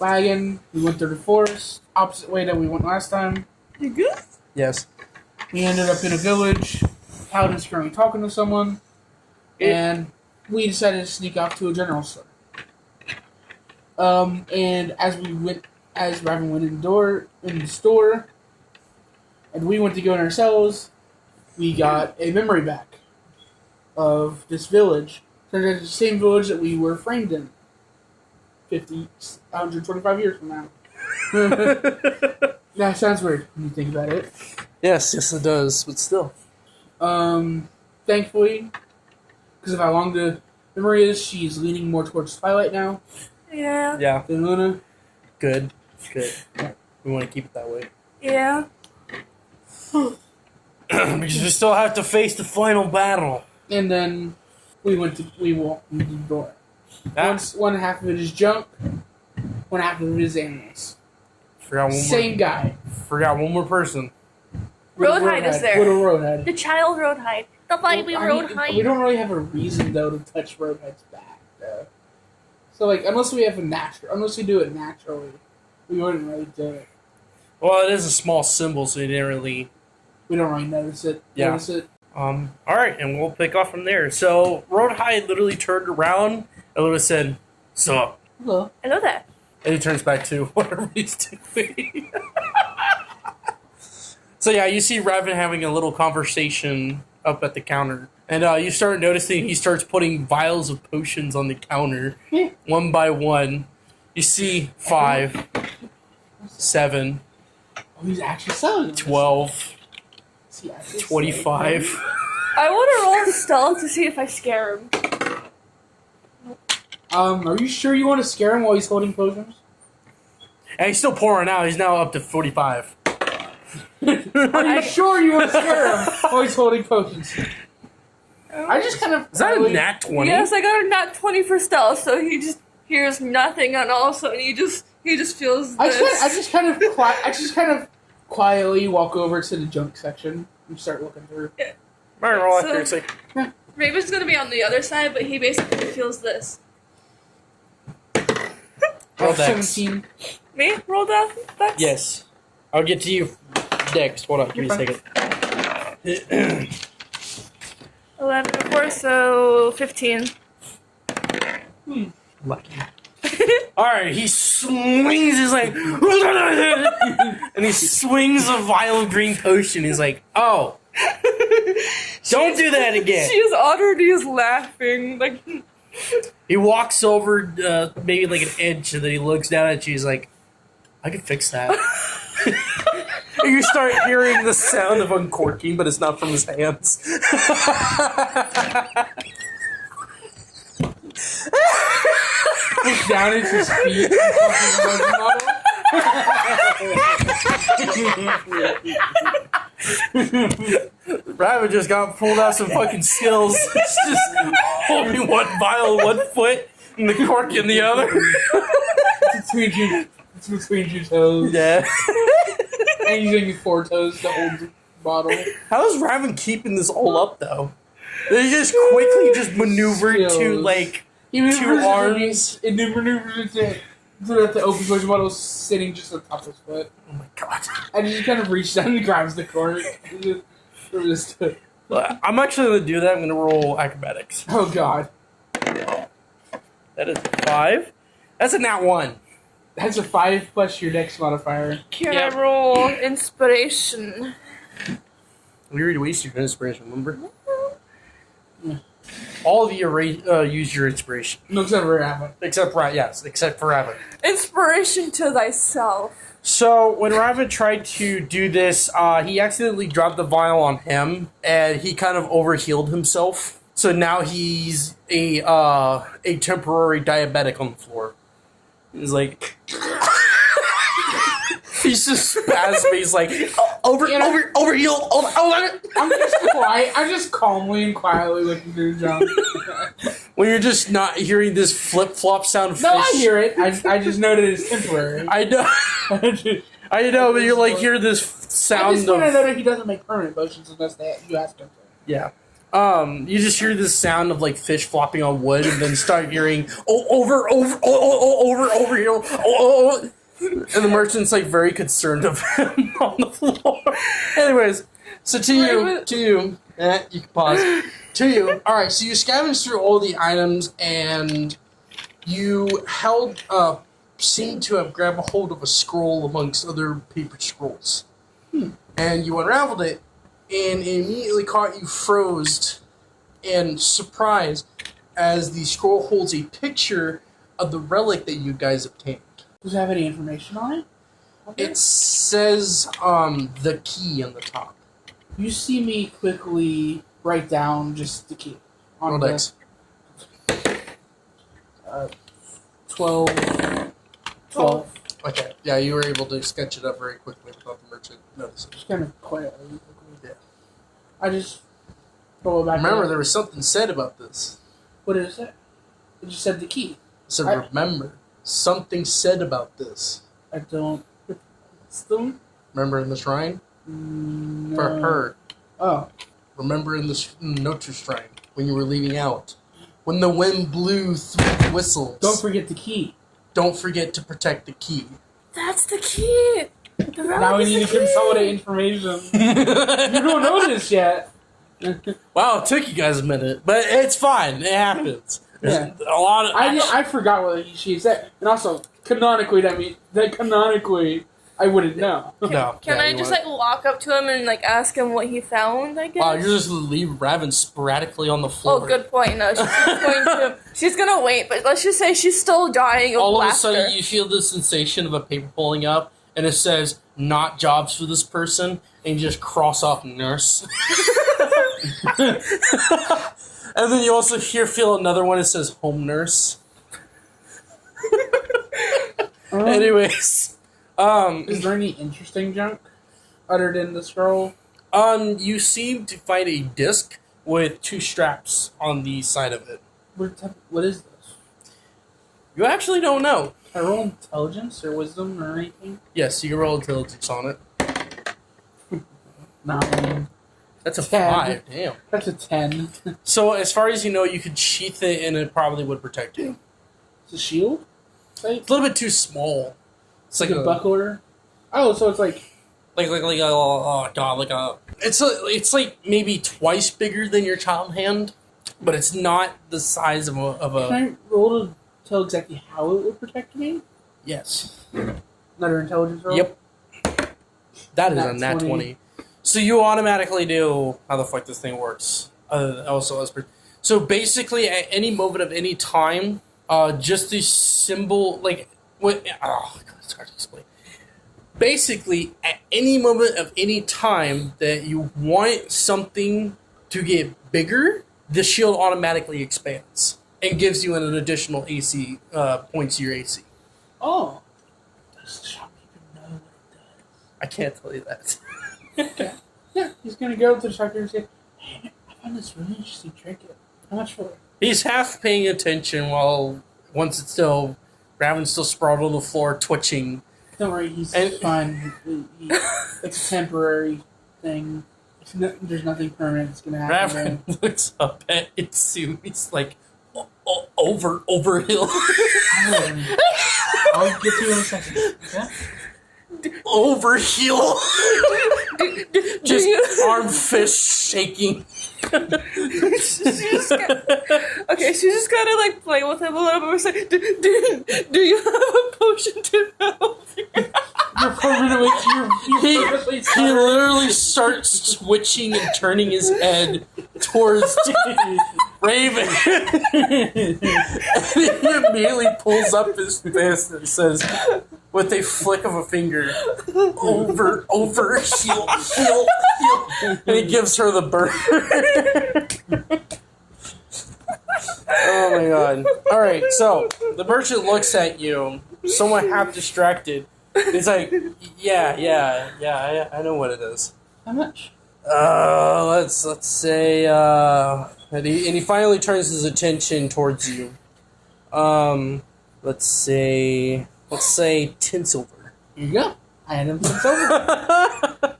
wagon. We went through the forest, opposite way that we went last time. You good? Yes. We ended up in a village. Paladin's currently talking to someone. And we decided to sneak off to a general store. And as Raven went in the store, and we went to go in ourselves, we got a memory back of this village. So it's the same village that we were framed in 125 years from now. That sounds weird when you think about it. Yes, it does, but still. Thankfully, because of how long the memory is, she's leaning more towards Twilight now. Yeah. Yeah. Than Luna. Good. Yeah. We want to keep it that way. Yeah. Because we still have to face the final battle. And then we walked into the door. One half of it is junk, one half of it is animals. Same guy. Forgot one more person. Roadhide is there. Little Roadhide. The child Roadhide. The baby Roadhide. We don't really have a reason, though, to touch Roadhide's back, though. So, like, unless we do it naturally, we wouldn't really do it. Well, it is a small symbol, so we don't really notice it. Yeah. Alright, and we'll pick off from there. So, Roadhide literally turned around and literally said, "Sup?" Hello. I know that. And he turns back to whatever he's doing. So yeah, you see Raven having a little conversation up at the counter. And you start noticing he starts putting vials of potions on the counter, one by one. You see 5, 7, Oh, he's actually selling them. 12, 25. I want to roll stealth to see if I scare him. Are you sure you want to scare him while he's holding potions? And he's still pouring out. He's now up to 45. Are you sure you want to scare him while he's holding potions? I just kind of... Is that a nat 20? Yes, I got a nat 20 for stealth, so he just hears nothing, and all of a sudden he just feels this. I just kind of quietly walk over to the junk section and start looking through. Yeah. Alright, roll accuracy. Raven's gonna be on the other side, but he basically feels this. Roll dex. 17. Me? Roll dex? Yes. I'll get to you next. Hold on, give me a second. 11 and 4, so 15. Lucky. Alright, he swings his like and he swings a vial of green potion. He's like, "Oh, don't do that again." She is already is laughing. Like, he walks over maybe like an inch and then he looks down at you. He's like, "I can fix that." And you start hearing the sound of uncorking, but it's not from his hands. Looks down at his feet. Raven just got pulled out some fucking skills. It's just holding one vial in one foot and the cork in the other. It's between your toes. Yeah. And using your 4 toes to hold the bottle. How is Raven keeping this all up, though? They just quickly just maneuvered to, like, 2 arms. And then maneuvers into that the open potion bottle sitting just on top of his foot. Oh my god. And he kind of reaches down and grabs the cork. Well, I'm actually going to do that. I'm going to roll acrobatics. Oh god. That is 5. That's a nat 1. That's a 5 plus your dex modifier. can I roll inspiration? We already wasted your inspiration, remember? Yeah. All of you use your inspiration. No, except for Raven. Except for Raven. Inspiration to thyself. So, when Raven tried to do this, he accidentally dropped the vial on him, and he kind of overhealed himself. So now he's a temporary diabetic on the floor. He's like... He's just spasming. He's like, overhealed. I'm just calmly and quietly looking through the junk. When you're just not hearing this flip-flop sound of fish. No, I hear it. I just know that it's temporary. I know. I know, but you're like, hear this sound I just want to know that he doesn't make permanent potions unless you ask him to. Yeah. You just hear this sound of like fish flopping on wood, and then start hearing over here, and the merchant's like very concerned of him on the floor. Anyways, so to you, you can pause. To you, all right. So you scavenged through all the items, and you seemed to have grabbed a hold of a scroll amongst other paper scrolls, and you unraveled it. And it immediately caught you froze and surprised as the scroll holds a picture of the relic that you guys obtained. Does it have any information on it? Okay. It says the key on the top. You see me quickly write down just the key. On Roll dex. 12. 12. Okay, yeah, you were able to sketch it up very quickly without the merchant noticing. Just kind of quietly. Yeah. I just go back. Remember, there was something said about this. What is it? It just said the key. So remember, something said about this. I don't. Still? Remember in the shrine? No. For her. Oh. Remember in the Notre Shrine, when you were leaving out, when the wind blew through the whistles. Don't forget the key. Don't forget to protect the key. That's the key. Now we need to consolidate information. You don't know this yet. Wow, it took you guys a minute, but it's fine. It happens. Yeah. A lot of. I forgot what she said, and also canonically I wouldn't know. No. Can I just like walk up to him and like ask him what he found? I guess. Wow, you're just leave Raven sporadically on the floor. Oh, good point. No, she's gonna wait, but let's just say she's still dying of All laughter. of a sudden, you feel the sensation of a paper pulling up, and it says "not jobs for this person," and you just cross off nurse. And then you also feel another one that says home nurse. Anyways, is there any interesting junk uttered in the scroll? you seem to find a disc with 2 straps on the side of it. What is this? You actually don't know. Can I roll intelligence or wisdom or anything? Yes, you can roll intelligence on it. 9. That's a 10. 5. Damn. That's a 10. So, as far as you know, you could sheath it and it probably would protect you. It's a shield? It's a little bit too small. It's Like a buckler? Oh, so it's like... It's like maybe twice bigger than your child hand, but it's not the size of a. Can I roll to tell exactly how it would protect me? Yes. Another intelligence roll? Yep. That is Nat a nat 20. 20. So you automatically do how the fuck this thing works. So basically, at any moment of any time, just the symbol, like what? Oh, God, it's hard to explain. Basically, at any moment of any time that you want something to get bigger, the shield automatically expands and gives you an additional AC points to your AC. Oh. Does the shopkeeper know what it does? I can't tell you that. Okay. Yeah, he's gonna go to the shopkeeper and say, "Hey, I found this really interesting trinket. How much for it?" He's half paying attention while Raven's still sprawled on the floor, twitching. Don't worry, he's fine. It's a temporary thing. There's nothing permanent that's gonna happen. Raven looks up at Itsu. He's like, overhill. I'll get to you in a second. Okay? Overheal. Just arm fist shaking. She's just gotta like play with him a little bit. We're saying, do you have a potion to help? You're permanently. He literally starts twitching and turning his head towards Raven. And he immediately pulls up his fist and says, with a flick of a finger, over, heal. And he gives her the bird. Oh my god. Alright, so the merchant looks at you, somewhat half distracted. He's like, yeah, I know what it is. How much? Let's say, and he finally turns his attention towards you. Let's say 10 silver. Here you go. I had him 10 silver.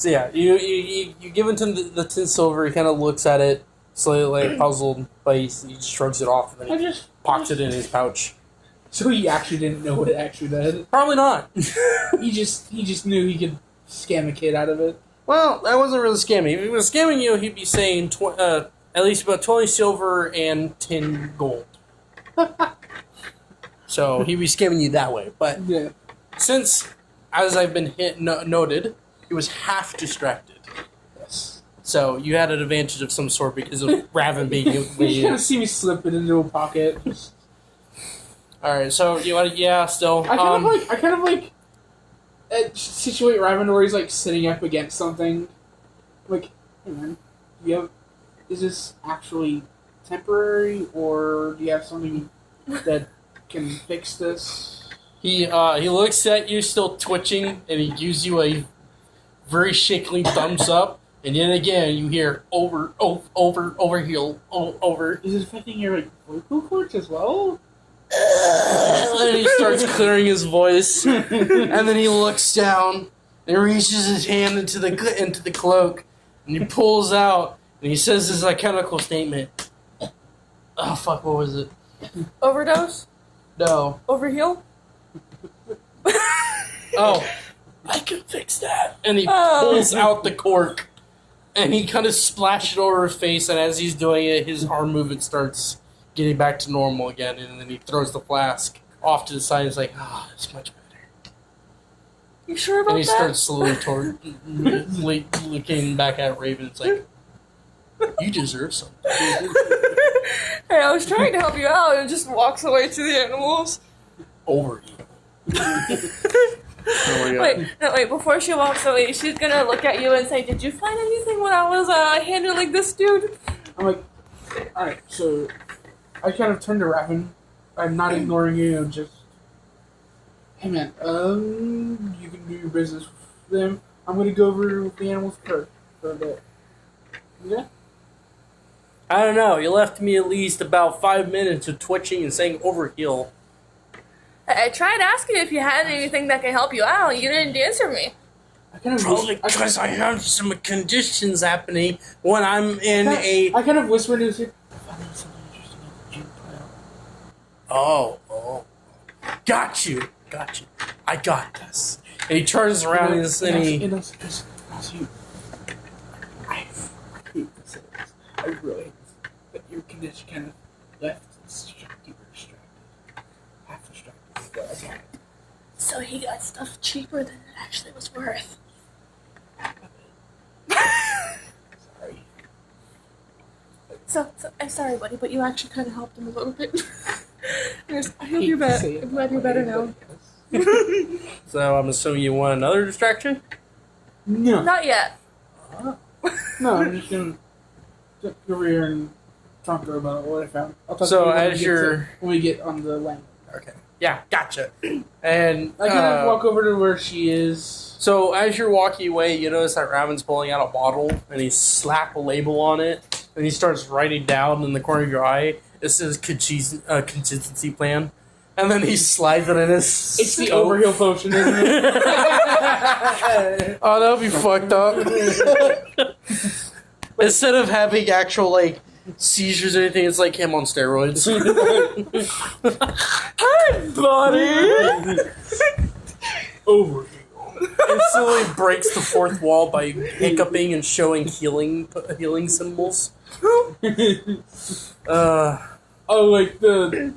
So yeah, you give him the 10 silver. He kind of looks at it, slightly like puzzled, but he shrugs it off and then he pops it in his pouch. So he actually didn't know what it actually did. Probably not. He just knew he could scam a kid out of it. Well, that wasn't really scamming. If he was scamming you, he'd be saying at least about 20 silver and 10 gold. So he'd be scamming you that way. But Yeah. since, as I've been noted, he was half distracted. Yes. So you had an advantage of some sort because of Raven being You kind of see me slip it into a pocket. Alright, so you want to, yeah, still. I kind of like situate Raven where he's like sitting up against something. Like, hey man, is this actually temporary, or do you have something that can fix this? He looks at you still twitching, and he gives you a very shakily thumbs up, and then again you hear over heel, over. Is it affecting your like vocal cords as well? And he starts clearing his voice, and then he looks down and reaches his hand into the cloak, and he pulls out, and he says this identical statement. Oh fuck! What was it? Overdose? No. Overheal? Oh, I can fix that. And he pulls out the cork, and he kind of splashes it over his face, and as he's doing it, his arm movement starts getting back to normal again, and then he throws the flask off to the side and is like, it's much better. You sure about And he that? starts slowly looking back at Raven. It's like, you deserve something. Hey, I was trying to help you out and just walks away to the animals. Over you. Wait, before she walks away, she's gonna look at you and say, did you find anything when I was handling this dude? I'm like, alright, so I kind of turn to Raven. I'm not ignoring you, I'm just, hey man, you can do your business with them. I'm gonna go over with the animals for a bit. Yeah? I don't know. You left me at least about 5 minutes of twitching and saying overheal. I tried asking if you had anything that can help you out. You didn't answer me. I kind of Probably because I have some conditions happening when I'm in I kind of whispered to his ear, I found something interesting in the gym plan. Oh. Got you. I got this. And he turns around and also, I hate to say this. I really hate this. But your condition kind of left you were distracted. Half distracted. But I got it. So he got stuff cheaper than it actually was worth. Sorry. So I'm sorry, buddy, but you actually kind of helped him a little bit. I hope you're better. I'm glad you're better now. So I'm assuming you want another distraction? No. Not yet. No, I'm just gonna go over here and talk to her about what I found. I'll talk So to her as when we get on the land. Okay. Yeah, gotcha. And I kind of walk over to where she is. so as you're walking away, you notice that Raven's pulling out a bottle, and he slaps a label on it, and he starts writing down in the corner of your eye, it says contingency plan. And then he slides it in his It's the coat. overheal potion, isn't it? Oh, that would be fucked up. Instead of having actual, seizures or anything, it's like him on steroids. Hi, buddy! Overheal. Instantly breaks the fourth wall by hiccuping and showing healing symbols. Oh, like the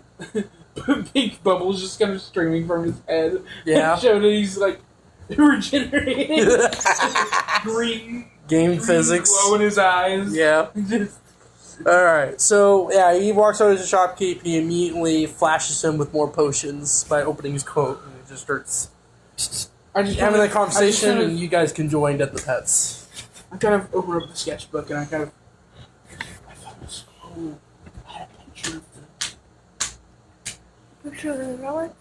pink bubbles just kind of streaming from his head. Yeah. Showing that he's like regenerating. Green Game physics. glow in his eyes. Yeah. Just, Alright, so yeah, he walks over to the shopkeep, he immediately flashes him with more potions by opening his coat, and he just starts having a conversation, and you guys can join at the pets. I kind of open up the sketchbook and I thought it was cool. I had a picture of Picture of the relic?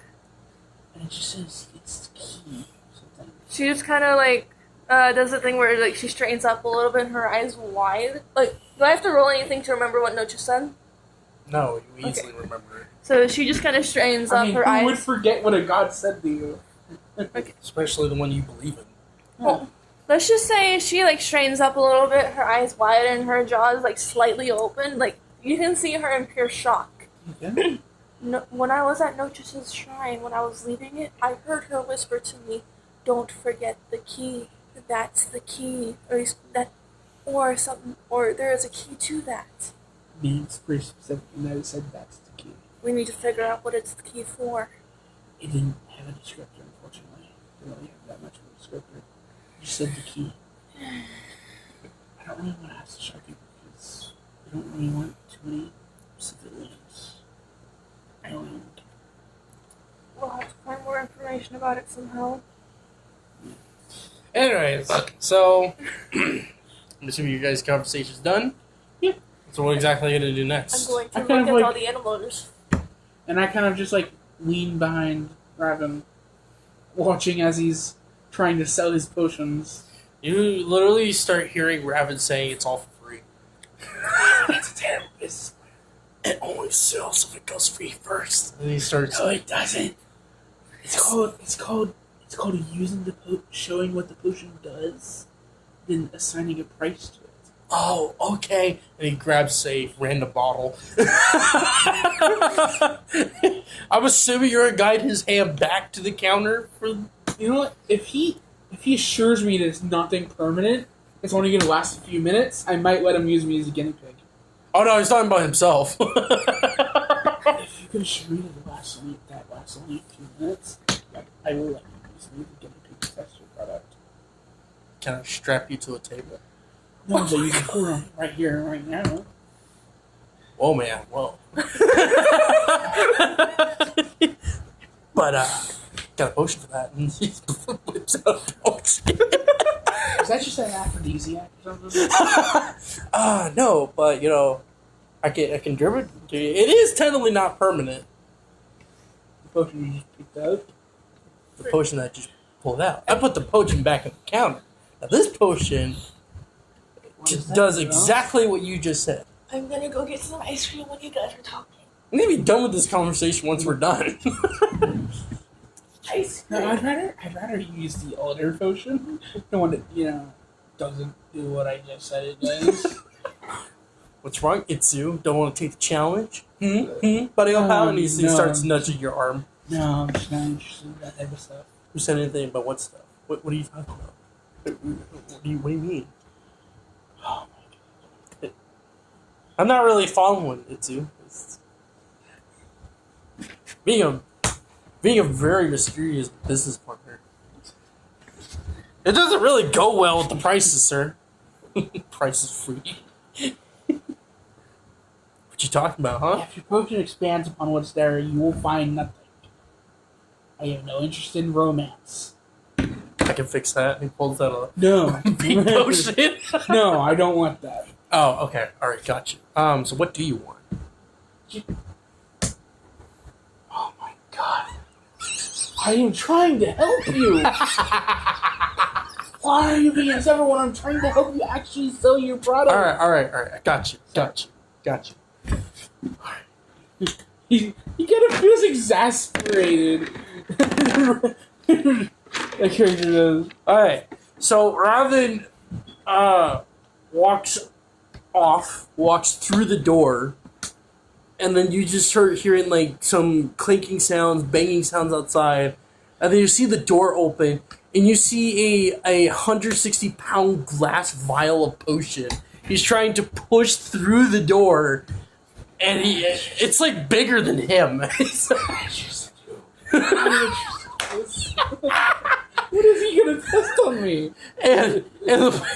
and it just says it's the key or something. She just kind of does the thing where she straightens up a little bit and her eyes wide. Do I have to roll anything to remember what note you said? No, you easily remember it. So she just kind of straightens up her who eyes. would forget what a god said to you? Especially the one you believe in. Oh. let's just say she like straightens up a little bit, her eyes wide and her jaw is like slightly open. Like you can see her in pure shock. Okay. No, when I was at Notress's shrine, when I was leaving it, I heard her whisper to me, "Don't forget the key. That's the key, or that, or something, or there is a key to that. Means pretty specific, and I said that's the key. We need to figure out what it's the key for." It didn't have a descriptor, unfortunately. It didn't really have that much of a descriptor. You said the key. I don't really want to ask the Sharky because I don't really want too many civilians. I don't really care. We'll have to find more information about it somehow. Anyways, so I'm assuming your guys' conversation's done. Yeah. So what exactly are you gonna do next? I'm going to I look kind of at like- all the animals. And I kind of just like lean behind Raven, watching as he's trying to sell his potions. You literally start hearing Raven saying it's all for free. That's a terrible business. It only sells if it goes free first. And he starts. No, it doesn't. It's called using the showing what the potion does, then assigning a price to it. Oh, okay. And he grabs a random bottle. I'm assuming you're gonna guide his hand back to the counter for. You know what? If he assures me that it's nothing permanent, it's only going to last a few minutes, I might let him use me as a guinea pig. Oh no, he's talking about himself. If you can assure me that it lasts only a few minutes, I will let you use me as a guinea pig to test your product. Can I strap you to a table? No, but you can pour them right here and right now. Whoa, man, whoa. But, got a potion for that. And he whips out a potion. Is that just an aphrodisiac or something? No, but, you know, I can drip it. It is technically not permanent. The potion you just picked up. The potion that I just pulled out. I put the potion back on the counter. Now, this potion just does exactly what you just said. I'm gonna go get some ice cream when you guys are talking. I'm gonna be done with this conversation once we're done. Ice No, cream. I'd rather use the older potion. The one that, doesn't do what I just said it does. What's wrong, Itsu? Don't want to take the challenge? Buddy, how? And he No. starts nudging your arm. No, I'm just not interested in that type of stuff. Who said anything about what stuff? What are you talking about? What do you mean? Oh my god. I'm not really following Itsu. It's being a very mysterious business partner. It doesn't really go well with the prices, sir. Price is free. What you talking about, huh? If your potion expands upon what's there, you will find nothing. I have no interest in romance. I can fix that. He pulls out No. a big potion. No, I don't want that. Oh, okay. All right, got you. So what do you want? Oh my god. I am trying to help you. Why are you being as everyone? I'm trying to help you actually sell your product. All right. I got you. He kind of feels exasperated. That character does. All right. So Raven walks through the door, and then you just start hearing like some clinking sounds, banging sounds outside, and then you see the door open, and you see a 160-pound glass vial of potion. He's trying to push through the door, and it's like bigger than him. What is he gonna test on me? and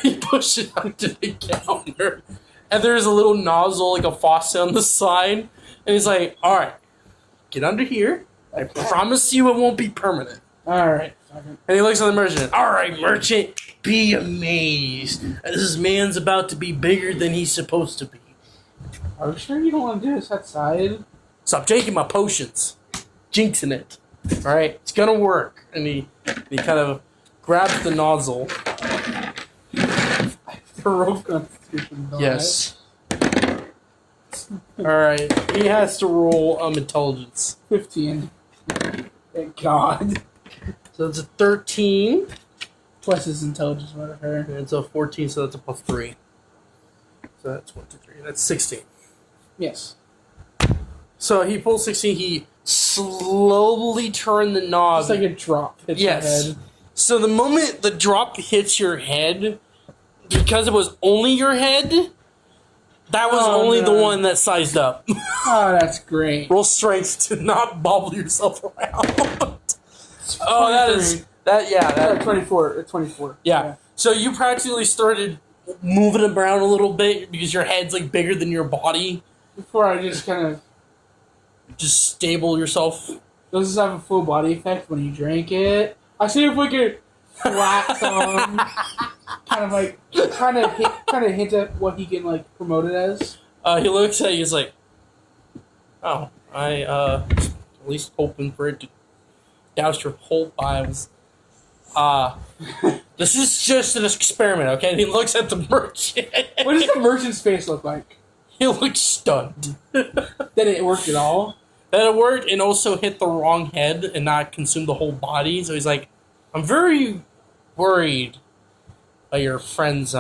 he pushes it onto the counter, and there's a little nozzle, like a faucet on the side, and he's like, "All right, get under here. I promise you it won't be permanent." Alright. And he looks at the merchant. "All right, merchant, be amazed. This man's about to be bigger than he's supposed to be. Are you sure you don't want to do this outside? Stop taking my potions, jinxing it. All right, it's gonna work." And he kind of grabs the nozzle. Heroic constitution. don't Yes. All right, he has to roll intelligence. I? 15. Thank God. So it's a 13 twice his intelligence out of her. And it's a 14, so that's a plus 3. So that's 1, 2, 3. That's 16. Yes. So he pulls 16. He slowly turned the knob. It's like a drop hits your head. So the moment the drop hits your head, because it was only your head, that was only the one that sized up. Oh, that's great. Roll strength to not bobble yourself around. Oh, that is... That 24. 24. Yeah. So you practically started moving around a little bit because your head's like bigger than your body. Before I just kind of... Just stable yourself. Does this have a full body effect when you drink it? I see if we could flat some, kind of hint at what he can like promote it as. He looks at you. He's like, "Oh, I at least hoping for it to douse your whole lives. This is just an experiment, okay?" And he looks at the merchant. What does the merchant's face look like? He looks stunned. That it worked at all? That it worked and also hit the wrong head and not consume the whole body. So he's like, "I'm very worried about your friend's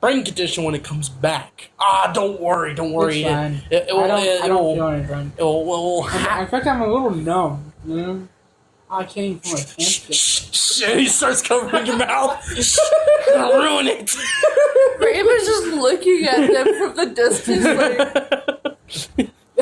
brain condition when it comes back." Don't worry. It's fine. I don't feel anything. In fact, I'm a little numb. You know? I came from a pants. And he starts covering your mouth. Gonna ruin it. Raven's just looking at them from the distance, like...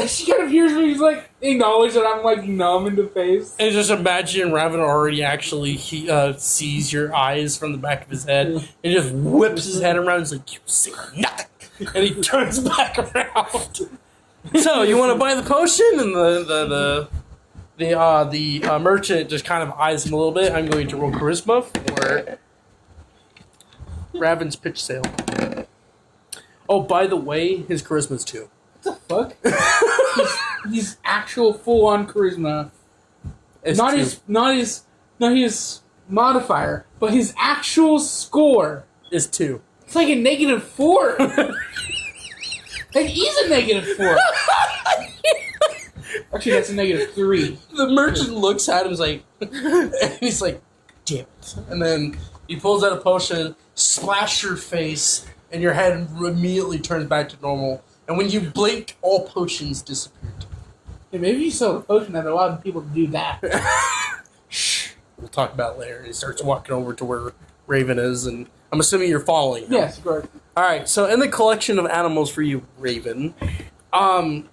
She kind of hears me, he's like, acknowledge that I'm like numb in the face. And just imagine Raven already actually sees your eyes from the back of his head and just whips his head around. He's like, "You see nothing." And he turns back around. So, you want to buy the potion? And the merchant just kind of eyes him a little bit. I'm going to roll charisma for Raven's pitch sale. Oh, by the way, his charisma's 2. What the fuck? he's actual full-on charisma. It's Not 2. his modifier, but his actual score. Is 2. It's like a -4. Like he's a -4. Actually, that's a -3. The merchant looks at him and he's like, "Damn it." And then he pulls out a potion, splashes your face, and your head immediately turns back to normal. And when you blink, all potions disappeared. Hey, maybe you saw a potion that allowed people to do that. Shh. We'll talk about it later. He starts walking over to where Raven is, and I'm assuming you're following him. Yes, of course. Alright, so in the collection of animals for you, Raven,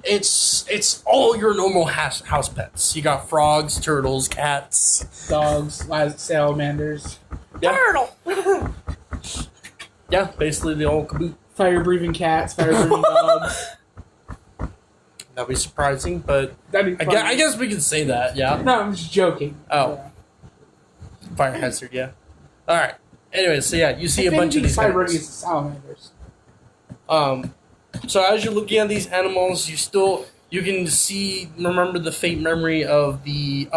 it's all your normal house pets. You got frogs, turtles, cats, Dogs, salamanders, yeah. Turtle! Yeah, basically the old caboot. fire-breathing cats, fire-breathing dogs. That'd be surprising, but That'd be funny. I guess we can say that, yeah. No, I'm just joking. Oh. Yeah. Fire hazard, yeah. Alright. Anyway, so yeah, you see a bunch of these fire-breathing animals. is salamanders. So as you're looking at these animals, you can remember the faint memory of the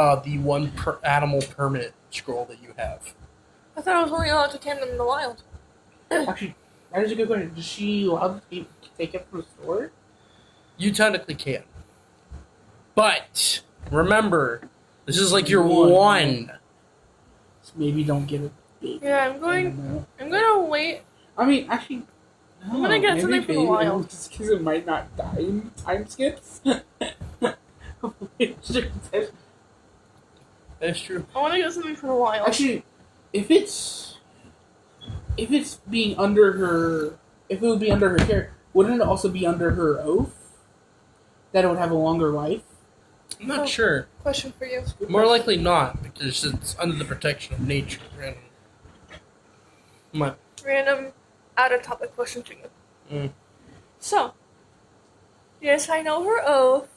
one animal permit scroll that you have. I thought I was only allowed to tame them in the wild. Actually, that is a good question. Does she allow to take it from the store? You technically can. But remember, this is like your One. one. So maybe don't get it big. Yeah, I'm gonna wait. I mean, actually, no, I'm gonna get something from the wild. Just because it might not die in time skips. That's true. I want to get something from the wild. Actually, if it's being under her, if it would be under her care, wouldn't it also be under her oath that it would have a longer life? I'm not sure. Question for you. More likely not, because it's under the protection of nature. What? Random, out-of-topic question for you. So, yes, I know her oath,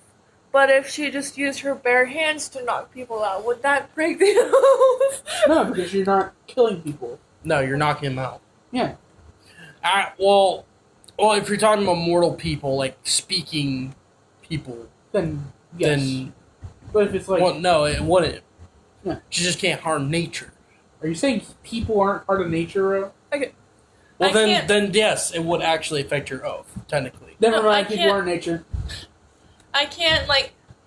but if she just used her bare hands to knock people out, would that break the oath? No, because you're not killing people. No, you're knocking them out. Yeah. Well, if you're talking about mortal people, like speaking people, Then yes. then But if it's like, well, no, it wouldn't. Yeah. She just can't harm nature. are you saying people aren't part of nature? Okay. Well, I then can't- yes, it would actually affect your oath, technically. Never No, I mind, people can't- are nature. I can't,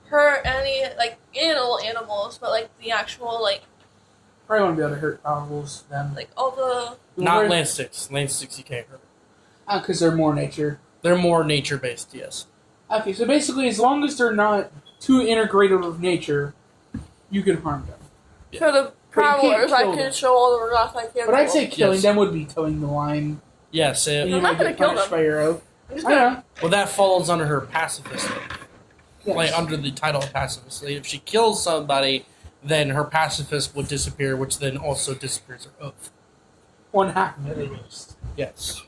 hurt any, animals, but, the actual, probably won't be able to hurt powerfuls then. Like all the. Not land sticks. Land sticks you can't hurt. Because they're more nature. They're more nature-based, yes. Okay, so basically, as long as they're not too integrated with nature, you can harm them. Yeah. For the prowlers, I kill can them. show all the wrath I can. But I'd say killing Yes. them would be towing the line. Yes. And you I'm might not gonna get kill punished them. by your oath. I'm just I gonna. know. Well, that falls under her pacifist. Yes. Like, under the title of pacifist. Like, if she kills somebody, then her pacifist would disappear, which then also disappears her oath. One half of it, at least. Yes.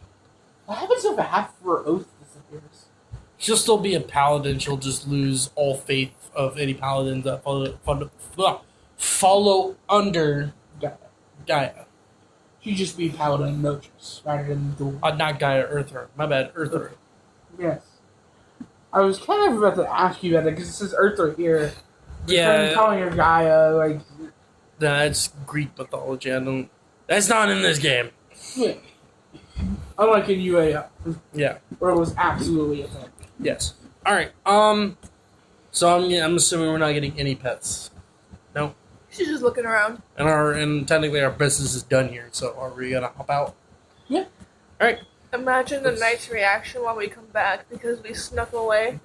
What happens if half of her oath disappears? She'll still be a paladin. She'll just lose all faith of any paladins that follow under Gaia. Gaia. She'd just be paladin notice rather than dual. Not Gaia, Earther. My bad, Earther. Yes. I was kind of about to ask you about it because it says Earther here. Yeah. I'm calling her Gaia, like. That's Greek mythology. That's not in this game. Yeah. Unlike in UAL, Yeah. where it was absolutely a thing. Yes. All right. So I'm assuming we're not getting any pets. No. She's just looking around. And technically our business is done here. So are we gonna hop out? Yeah. All right. Imagine the knight's reaction when we come back because we snuck away.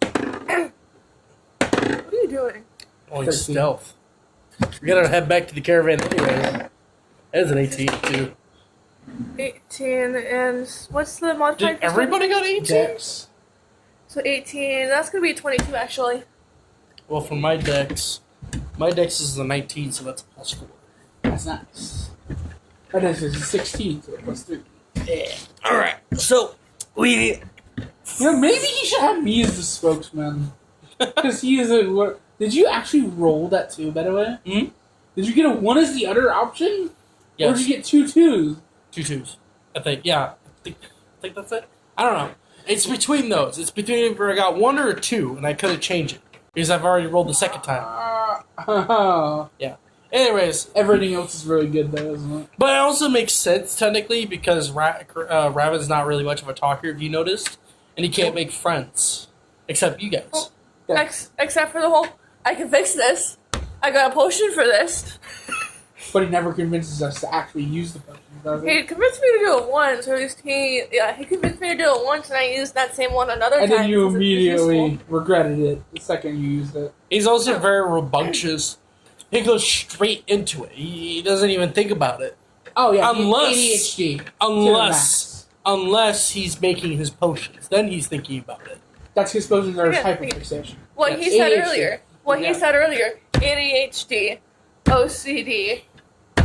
What are you doing? Only 13. stealth. We gotta head back to the caravan anyway. That's an 18 too. 18 and what's the modifier? Did everybody got 18? Dex. So 18. That's gonna be a 22 actually. Well, for my dex is a 19, so that's a +4. That's nice. My dex is a 16, so plus 3. Yeah. All right. So we. You know, maybe he should have me as the spokesman. Because he is a. Did you actually roll that 2, by the way? Hmm? Did you get a 1 as the other option? Yes. Or did you get 2 2s? 2 2s. I think. Yeah. I think that's it. I don't know. It's between those. It's between if I got 1 or a 2, and I couldn't change it because I've already rolled the second time. Yeah. Anyways, everything else is really good, though, isn't it? but it also makes sense technically because Raven's not really much of a talker, if you noticed, and he can't make friends except you guys. Yeah. Except for the whole, I can fix this. I got a potion for this. But he never convinces us to actually use the potion, does he? He convinced me to do it once, or at least he convinced me to do it once, and I used that same one another And time. then you because it was immediately useful. regretted it the second you used it. He's also very rambunctious. He goes straight into it. He doesn't even think about it. Oh, yeah. Unless- ADHD. to the Unless he's making his potions, then he's thinking about it. That's his potions are Yeah. hyperfixation. What he Yes. said ADHD. earlier. What Yeah. he said earlier. ADHD, OCD,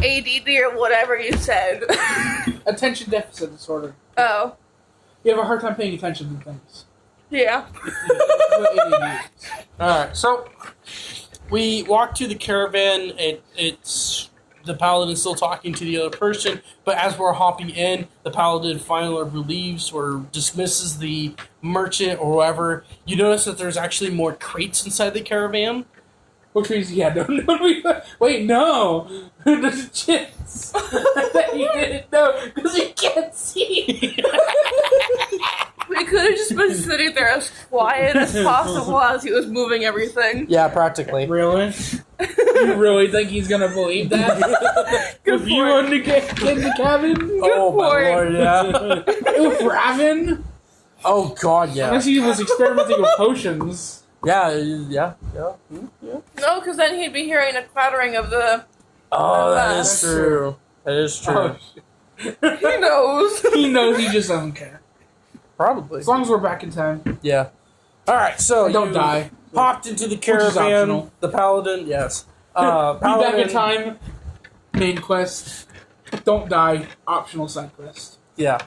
ADD, or whatever you said. Attention deficit disorder. Oh, You have a hard time paying attention to things. yeah. That's what ADD is. Alright, so we walk to the caravan. It's the paladin is still talking to the other person, but as we're hopping in, the paladin finally relieves or dismisses the merchant or whoever. You notice that there's actually more crates inside the caravan. Which means, yeah, wait, no! There's a chance that you didn't know, because you can't see! We could have just been sitting there as quiet as possible as he was moving everything. Yeah, practically. Really? You really think he's gonna believe that? Good With you for in the cabin? Oh my for it. lord, yeah. With Raven? Oh god, yeah. Unless he was experimenting with potions. Yeah. No, because then he'd be hearing a clattering of the... Oh, that That's is true. That is true. Oh, shit. He knows. He knows, he just doesn't care. Probably. As long as we're back in time. Yeah. Alright, so And don't you die. Hopped into the is caravan. optional. The paladin, yes. Be back Paladin, in time. Main quest. Don't die. Optional side quest. Yeah.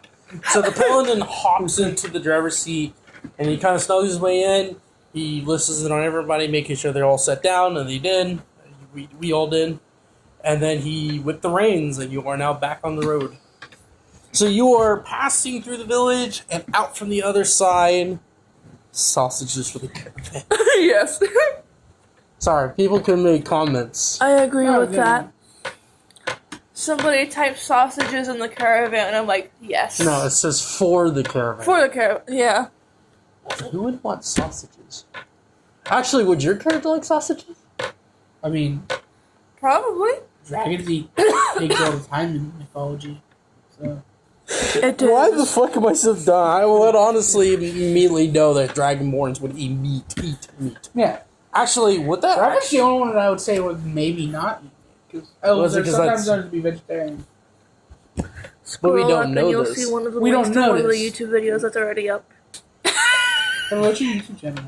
So the paladin hops into the driver's seat and he kind of snuggles his way in. He listens in on everybody, making sure they're all set down, and they did. We all did. And then he whipped the reins, and you are now back on the road. So you are passing through the village, and out from the other side, sausages for the caravan. Yes. Sorry, people can make comments. I agree Oh, with yeah. that. Somebody typed sausages in the caravan, and I'm like, yes. No, it says for the caravan. For the caravan, yeah. Who would want sausages? Actually, would your character like sausages? I mean, Probably. Dragons eat pigs all the time in mythology. So Why the fuck am I so dumb? I would honestly immediately know that Dragonborns would eat meat. yeah, Actually, would that? Dragon's the only one that I would say would maybe not eat meat. Was it Because 'cause sometimes that's- learn to be vegetarian. But we Scroll don't up know and you'll this. see one of the We links don't to know one of the this. YouTube videos that's already up. And what's your YouTube channel?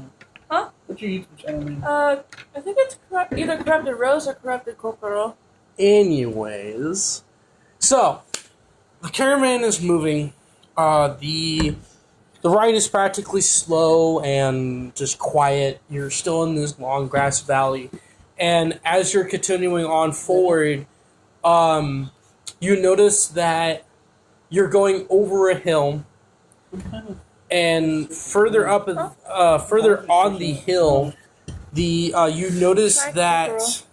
Huh? What's your YouTube channel name? I think it's either Corrupted Rose or Corrupted Kokoro. Anyways, so the caravan is moving. The ride is practically slow and just quiet. You're still in this long grass valley, and as you're continuing on forward, you notice that you're going over a hill, and further up, further on the hill, you notice Sorry, that. Kokoro.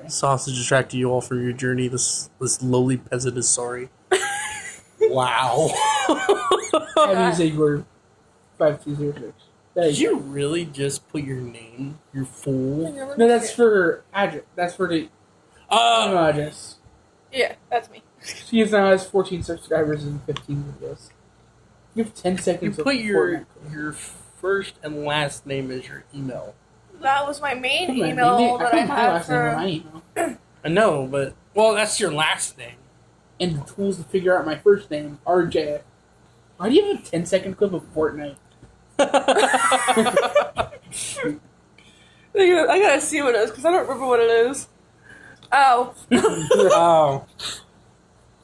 Sausage distracted you all from your journey. This lowly peasant is sorry. Wow. Heavy Ziegler 5206. Did you really just put your name? You fool. No, that's for address. That's for the email address. Yeah, that's me. She now has 14 subscribers and 15 videos. You have 10 You seconds. put your first and last name as your email. That was my main Put my email name- that put I my had last name in for. my email. I know, but well, that's your last name. And the tools to figure out my first name, RJ. Why do you have a 10-second clip of Fortnite? I gotta see what it is because I don't remember what it is. Oh. Oh.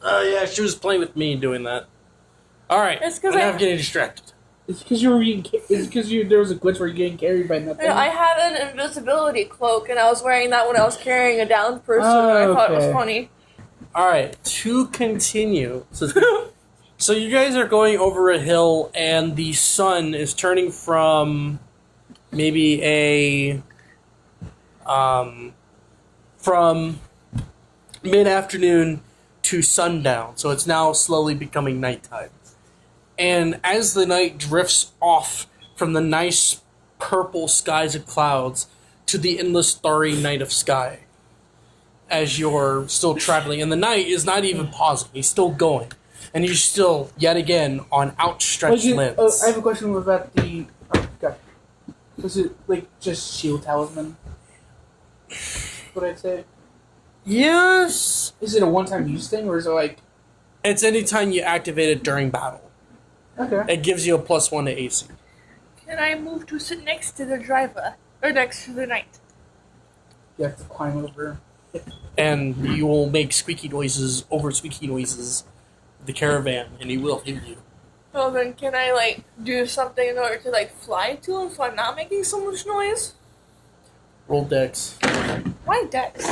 Oh yeah, she was playing with me doing that. All right. It's 'cause I'm getting distracted. It's because you were being. It's because there was a glitch where you're getting carried by nothing. I had an invisibility cloak and I was wearing that when I was carrying a downed person and I thought it was Okay. funny. All right, to continue. So you guys are going over a hill, and the sun is turning from maybe from mid-afternoon to sundown. So it's now slowly becoming nighttime. And as the night drifts off from the nice purple skies of clouds to the endless starry night of sky, as you're still traveling, and the night is not even pausing; he's still going, and you're still yet again on outstretched limbs. I have a question about the. God. Was it like just shield talisman? What I'd say. Yes, Is it a one-time use thing, or is it like? it's anytime you activate it during battle. Okay. It gives you a +1 to AC. Can I move to sit next to the driver? Or next to the knight? You have to climb over. And you will make squeaky noises over squeaky noises of the caravan, and he will hit you. Well then can I like do something in order to like fly to him so I'm not making so much noise? Roll dex. Why Dex?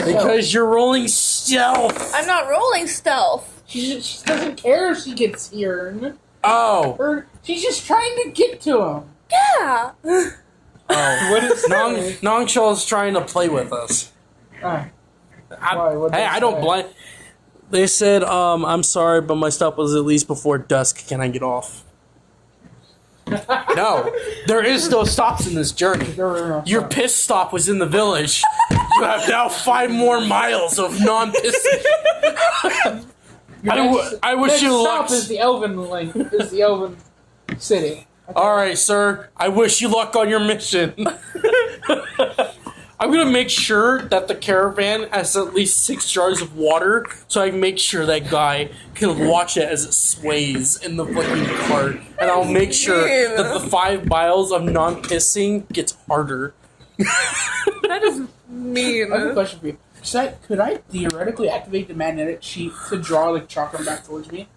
Because you're rolling stealth! I'm not rolling stealth. She doesn't care if she gets here. Oh! Or she's just trying to get to him. Yeah. Oh. What is Nongshell is trying to play with us. Ah, I, Why? What'd hey, they I don't say? blame. They said, I'm sorry, but my stop was at least before dusk. Can I get off? No, there is no stops in this journey. there were no Your stops. piss stop was in the village. You have now 5 more miles of non-pissing. I wish Next you stop luck. is the Elven city. All right, sir. I wish you luck on your mission. I'm gonna make sure that the caravan has at least 6 jars of water, so I can make sure that guy can watch it as it sways in the fucking cart, and I'll make sure that the 5 miles of non-pissing gets harder. That is mean. I have a question for you. Could I theoretically activate the magnetic sheet to draw the chakra back towards me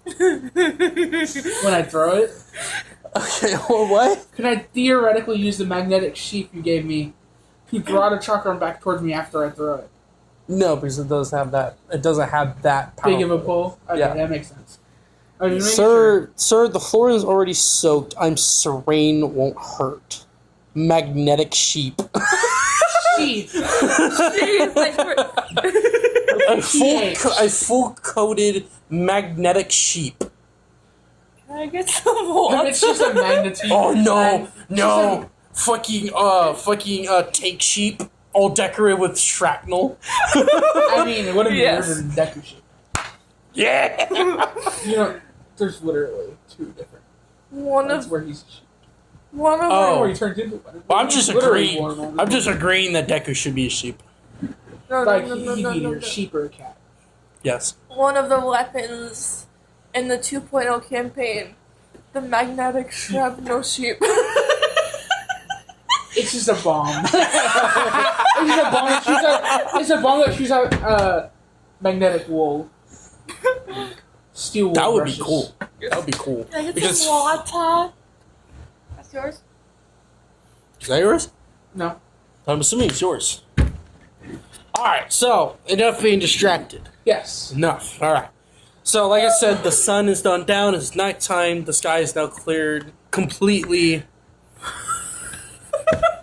when I throw it? Okay, well, what? Could I theoretically use the magnetic sheet you gave me to draw the chakra back towards me after I throw it? No, because it doesn't have that. It doesn't have that power. Big of a pull? Okay, Yeah. that makes sense. I was just making sure. Sir, the floor is already soaked. I'm serene won't hurt. Magnetic sheep. Sheet! Jeez, like, A full coated magnetic sheep. can I get some water? It's just a magnitude. Oh no, And- no. Fucking take sheep. all decorated with shrapnel. I mean, it would have been Yes. better than Deku shape. Yeah. You know, there's literally two different. One That's of where he's. one of Oh. Where he turned into one. Well, I'm just Literally agreeing. one on I'm just agreeing that Deku should be a sheep. no, Like no, no, no, he'd no, be no, either no. sheep or a cat. Yes. One of the weapons in the 2.0 campaign, the magnetic shrapnel sheep. It's just a bomb. It's just a bomb that shoots out. It's a bomb that shoots out magnetic wool. Steel wool. That would brushes. be cool. That would be cool. Can I get Because some water? That's yours? is that yours? No. I'm assuming it's yours. All right. So enough being distracted. Yes. Enough. All right. So, like I said, the sun is done down. It's nighttime. The sky is now cleared completely.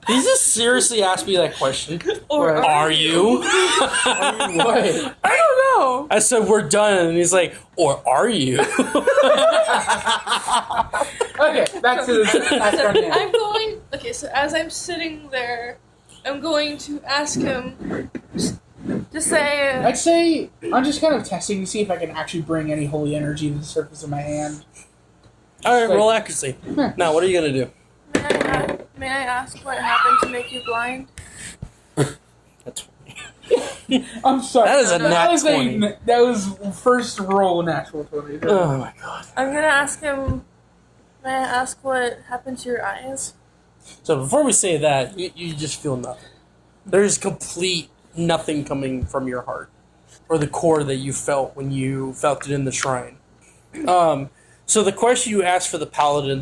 Did you just seriously ask me that question? Or What? Are you? What? I don't know. I said we're done, and he's like, "Or are you?" Okay, back to the task on hand. I'm going. Okay, so as I'm sitting there, I'm going to ask him to say. I'd say I'm just kind of testing to see if I can actually bring any holy energy to the surface of my hand. All right, roll accuracy. Now, what are you gonna do? May I ask what happened to make you blind? That's funny. I'm sorry. That is a nat was 20. That was first roll natural 20. Oh my god. I'm gonna ask him. May I ask what happened to your eyes? So before we say that, you just feel nothing. There's complete nothing coming from your heart or the core that you felt when you felt it in the shrine. So the question you asked for the paladin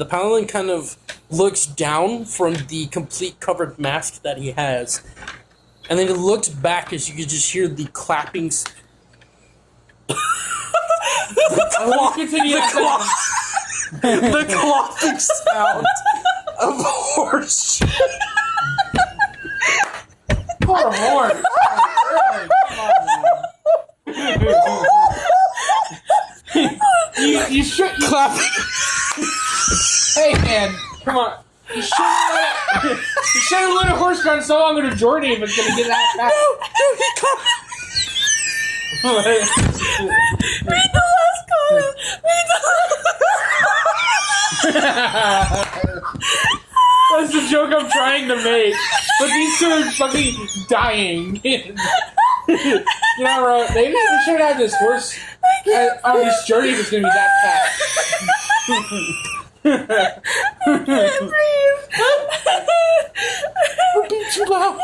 kind of looks down from the complete covered mask that he has, and then he looks back as you can just hear the clapping. The clopping sound of horse. Poor horse. You should. Clapping. Hey man, come on. You shouldn't let a horse run so long on a journey if it's gonna get that fast. Read the last comment. Read the That's the joke I'm trying to make. But these two are fucking dying. You know, bro, maybe we should have this horse on this journey if it's gonna be that fast. can't breathe. We're being too loud.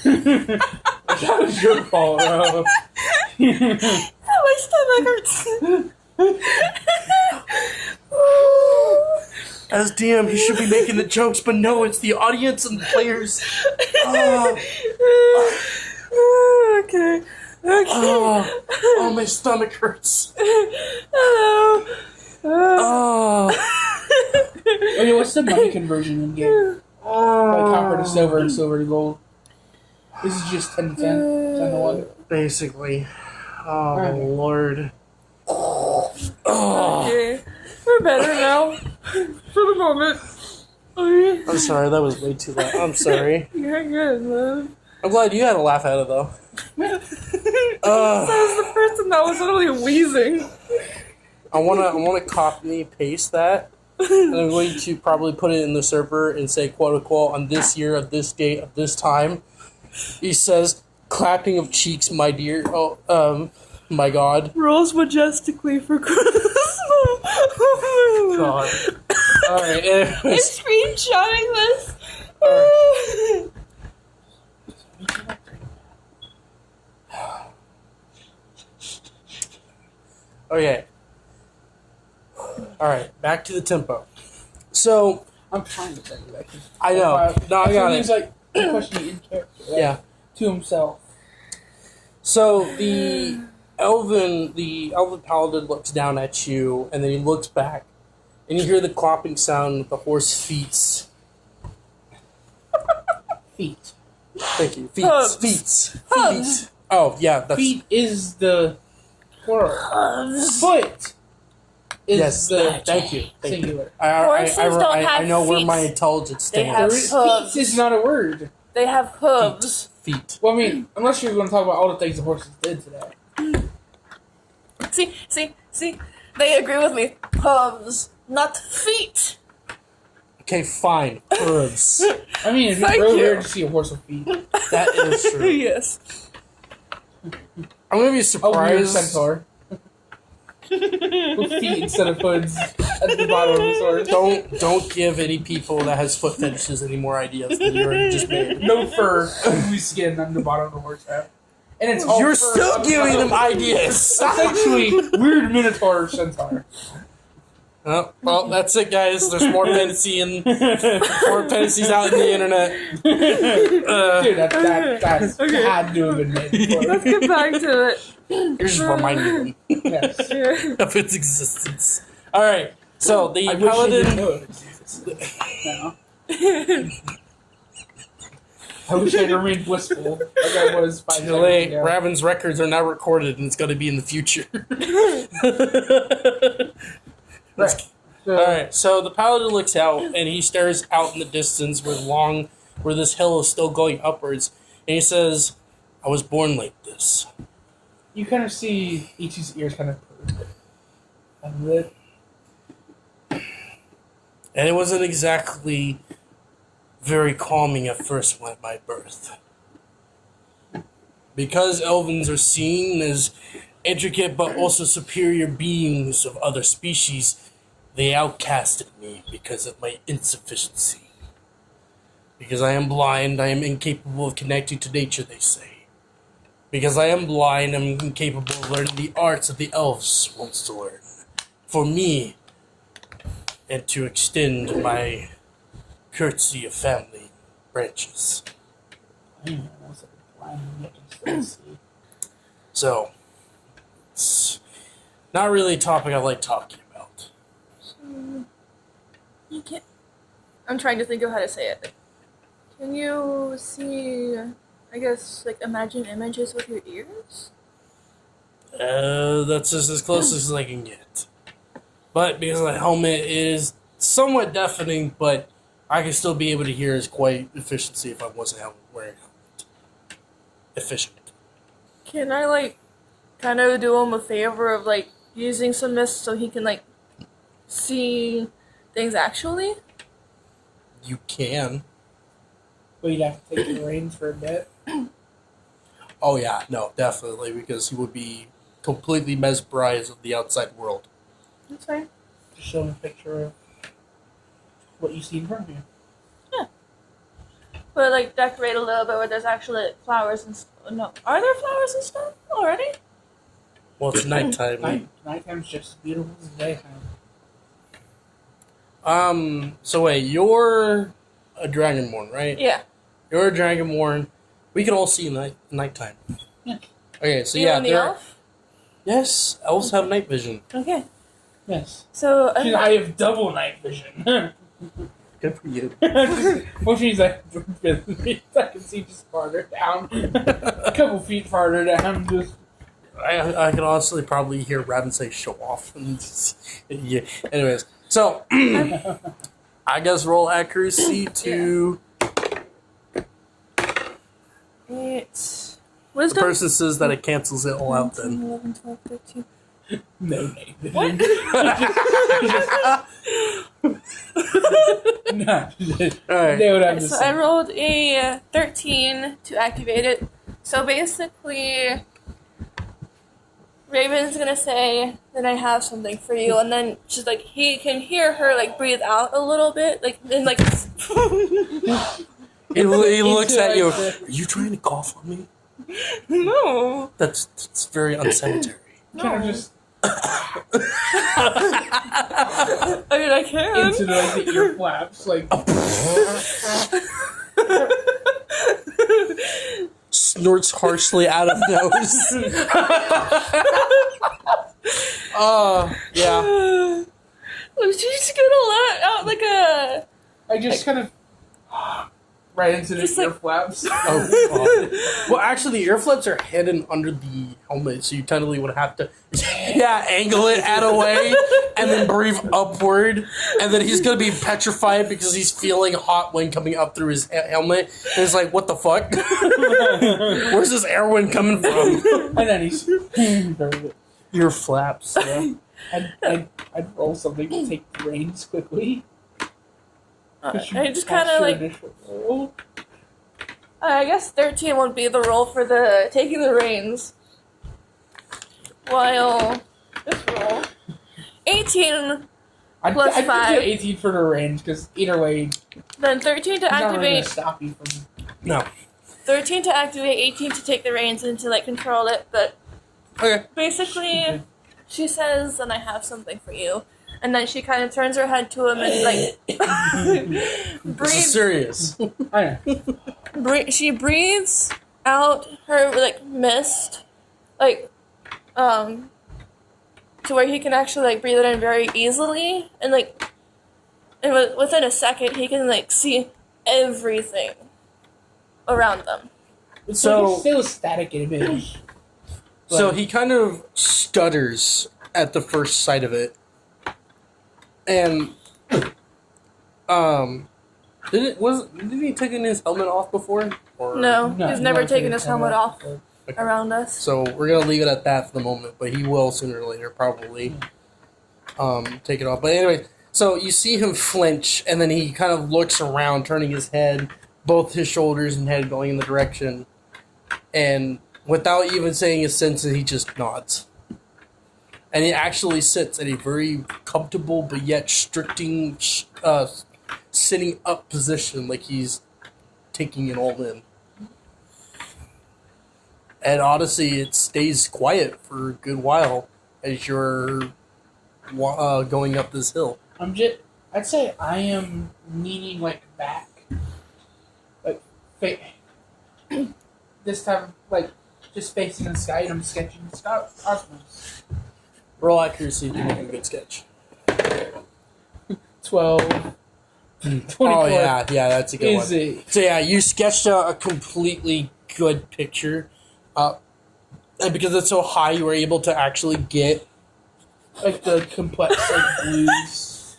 That was your fault, bro. My stomach hurts. As DM, he should be making the jokes, but no, it's the audience and the players. Okay. Oh, my stomach hurts. Hello. Oh. Okay, what's the money conversion in game? Like copper to silver and silver to gold. This is just 10 to 10, 10 to 1. Basically. Oh, Okay. Lord. Oh. Okay. We're better now. For the moment. Okay. I'm sorry, that was way too loud. I'm sorry. You're good, love. I'm glad you had a laugh at it, though. That was the person that was literally wheezing. I wanna copy paste that, and I'm going to probably put it in the server and say, quote unquote, on this year, of this date, of this time. He says, "Clapping of cheeks, my dear." Oh, my God. Rolls majestically for Christmas. God. All right. I'm Anyways. screenshotting this. Okay. All right. Back to the tempo. So I'm trying to tell you that. I know. No, I got He's it. like questioning in character. Like, Yeah. To himself. So the elven paladin looks down at you, and then he looks back, and you hear the clopping sound of the horse feet. Feet. Thank you. Feet. Hooves. Feet. Hooves. Feet. Oh yeah, that's Feet is the plural. Foot. is Yes, the thank you. singular. Horses don't have I know where feet. my intelligence They have stands. hooves. Feet is not a word. They have hooves. Feet. Well, I mean, unless you're going to talk about all the things the horses did today. See? They agree with me. Hooves, not feet. Okay, fine. Hooves. I mean, it's Thank really you. rare to see a horse with feet. That is true. Yes. I'm gonna be A weird surprised. centaur. With feet instead of hoods at the bottom of his horse. Don't give any people that has foot fetishes any more ideas than you already just made. No fur, only skin on the bottom of the horse head. And it's all You're fur still on the giving bottom. them ideas. It's actually weird minotaur centaur. Oh, well, that's it, guys. There's more fantasy and more fantasies out in the internet. Dude, that's Okay. had to have been made before. Let's get back to it. You're just reminding them Yes. of its existence. All right. So the I wish I didn't paladin. know it existed. No. I wish I'd remained blissful like I was 5 Too seconds late. ago. Raven's records are now recorded, and it's going to be in the future. Right. So, All right. So the paladin looks out, and he stares out in the distance where this hill is still going upwards, and he says, "I was born like this." you kind of see Ichi's ears kind of perk a bit. And it wasn't exactly very calming at first at my birth. Because Elvins are seen as intricate but also superior beings of other species, they outcasted me because of my insufficiency. Because I am blind, I am incapable of connecting to nature, they say. Because I am blind, I'm incapable of learning the arts that the elves wants to learn. For me, and to extend my courtesy of family branches. I don't know, it's like a blind look and still see. So, it's not really a topic I like talking about. You can't. I'm trying to think of how to say it. Can you see? I guess like imagine images with your ears. That's just as close as I can get. But because the helmet is somewhat deafening, but I can still be able to hear his quite efficiency if I wasn't wearing a helmet. Efficient. Can I like kind of do him a favor of like using some mist so he can like see things actually? You can. But you'd have to take the reins for a bit. Oh yeah, no, definitely, because he would be completely mesmerized of the outside world. That's fine. Just show him a picture of what you see in front of you. But like decorate a little bit where there's actually flowers and no. Are there flowers and stuff already? Well, it's nighttime. Nighttime's just as beautiful as daytime. So wait, you're a Dragonborn, right? Yeah. You're a Dragonborn. We can all see nighttime. Yeah. Okay, so You yeah, and the there. elf? Yes, elves have night vision. Okay. Yes. So I have double night vision. Good for you. Which means I can see just farther down. A couple feet farther down. Just I can honestly probably hear Raven say "show off." And yeah. Anyways, so I guess roll accuracy to. it's The wisdom. person says that it cancels it all out. 10, Then 11, 12, 13. no night vision. What? No. all right. They would have So the I same. rolled a 13 to activate it. So basically, Raven's gonna say that I have something for you, and then she's like, he can hear her like breathe out a little bit, like in like. He looks at you. Like Are you trying to cough on me? No. That's very unsanitary. Kind of just I mean, I can. into like the ear flaps, like Snorts harshly out of nose. Yeah. She's gonna let out like a. I just kind of right into the Just ear like- flaps. Oh, God. Well, actually, the ear flaps are hidden under the helmet, so you technically would have to, angle it out of the way, and then breathe upward, and then he's gonna be petrified because he's feeling hot wind coming up through his helmet. And it's like, what the fuck? Where's this air wind coming from? And then he's Ear flaps. Yeah. I'd roll something to take the reins quickly. I just kind of like. Roll. I guess 13 would be the roll for the taking the reins. While this roll, 18, Plus I'd 5. do 18 for the range because either way, then 13 to it's not really gonna activate. stop you from. No. 13 to activate, 18 to take the reins and to like control it. But Okay. basically, she says, "And I have something for you." And then she kind of turns her head to him and like This is breathes. serious. I know. She breathes out her like mist, like to where he can actually like breathe it in very easily, and like within a second he can like see everything around them. It's So- like still a static image. So But- he kind of stutters at the first sight of it. And didn't he take his helmet off before? Or, No, No, he's no, never it's taken like his a helmet off camera. Okay. around us. So we're gonna leave it at that for the moment, but he will sooner or later probably take it off. But anyway, so you see him flinch, and then he kind of looks around, turning his head, both his shoulders and head going in the direction, and without even saying his senses, he just nods. And he actually sits at a very comfortable but yet sitting up position, like he's taking it all in. And honestly, it stays quiet for a good while as you're going up this hill. I'd say I am leaning like back, like this time, like just facing the sky, and I'm sketching the cosmos. Roll accuracy to make a good sketch. 12. 24. Oh yeah, that's a good Is one. it? So yeah, you sketched a completely good picture, and because it's so high, you were able to actually get. Like the complex like blues.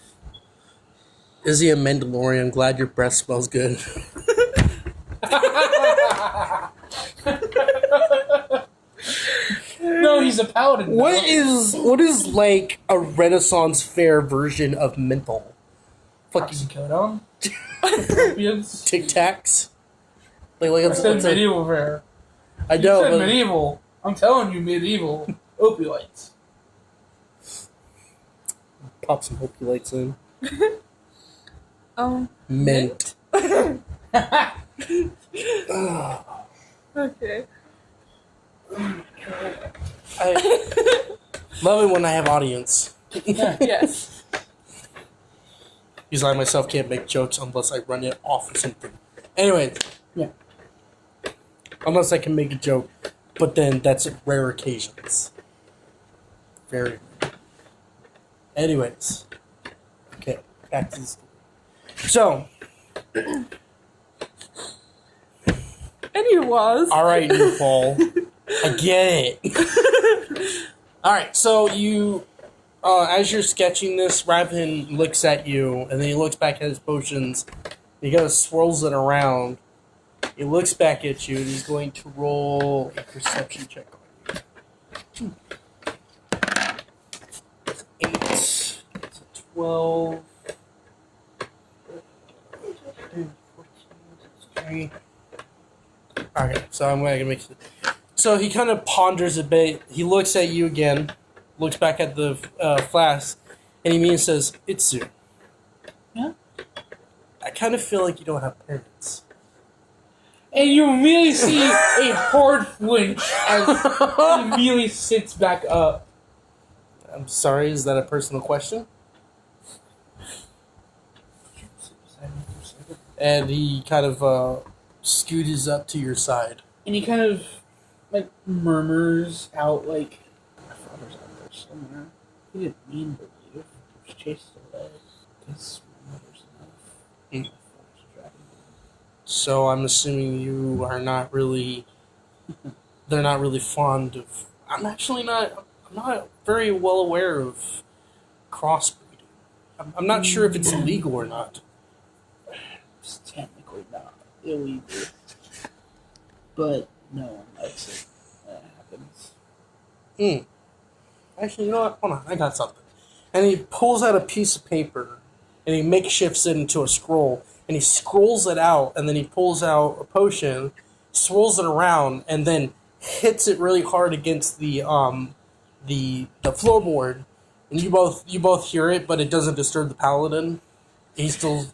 Is he a Mandalorian? I'm glad your breath smells good. No, he's a paladin. What is like a Renaissance fair version of menthol? Fucking Oxycodone? Opiates? Tic Tacs. Like I said what's a- medieval fair. I You know. said But medieval. I'm telling you, medieval opioids. pop some opioids in. Mint? Mint. Okay. I love it when I have audience. Yes. Because I myself can't make jokes unless I run it off of something. Anyway. Yeah. Unless I can make a joke. But then that's rare occasions. Very rare. Anyways. Okay, back to the story. So, And he was. alright, you fall. I get it. Alright, so you, as you're sketching this, Raven looks at you, and then he looks back at his potions. He kind of swirls it around. He looks back at you, and he's going to roll a perception check on you. 8. It's a 12. 13, 14, 3. Okay, so I'm going to make it. So he kind of ponders a bit. He looks at you again, looks back at the flask, and he says, "Itsu. Yeah? I kind of feel like you don't have parents." And you immediately see a hard flinch as he immediately sits back up. I'm sorry, is that a personal question? And he kind of scoots up to your side. And he kind of like murmurs out like, "My father's out there somewhere. He didn't mean to leave. He was chased away. This my mother's enough. My father's dragging me." So I'm assuming you are not really. They're not really fond of. I'm actually not. I'm not very well aware of crossbreeding. I'm not sure if it's illegal or not. It's technically not illegal, but no one likes it. That happens. Actually, you know what? Hold on, I got something. And he pulls out a piece of paper, and he makeshifts it into a scroll, and he scrolls it out, and then he pulls out a potion, swirls it around, and then hits it really hard against the floorboard, and you both hear it, but it doesn't disturb the paladin. He's still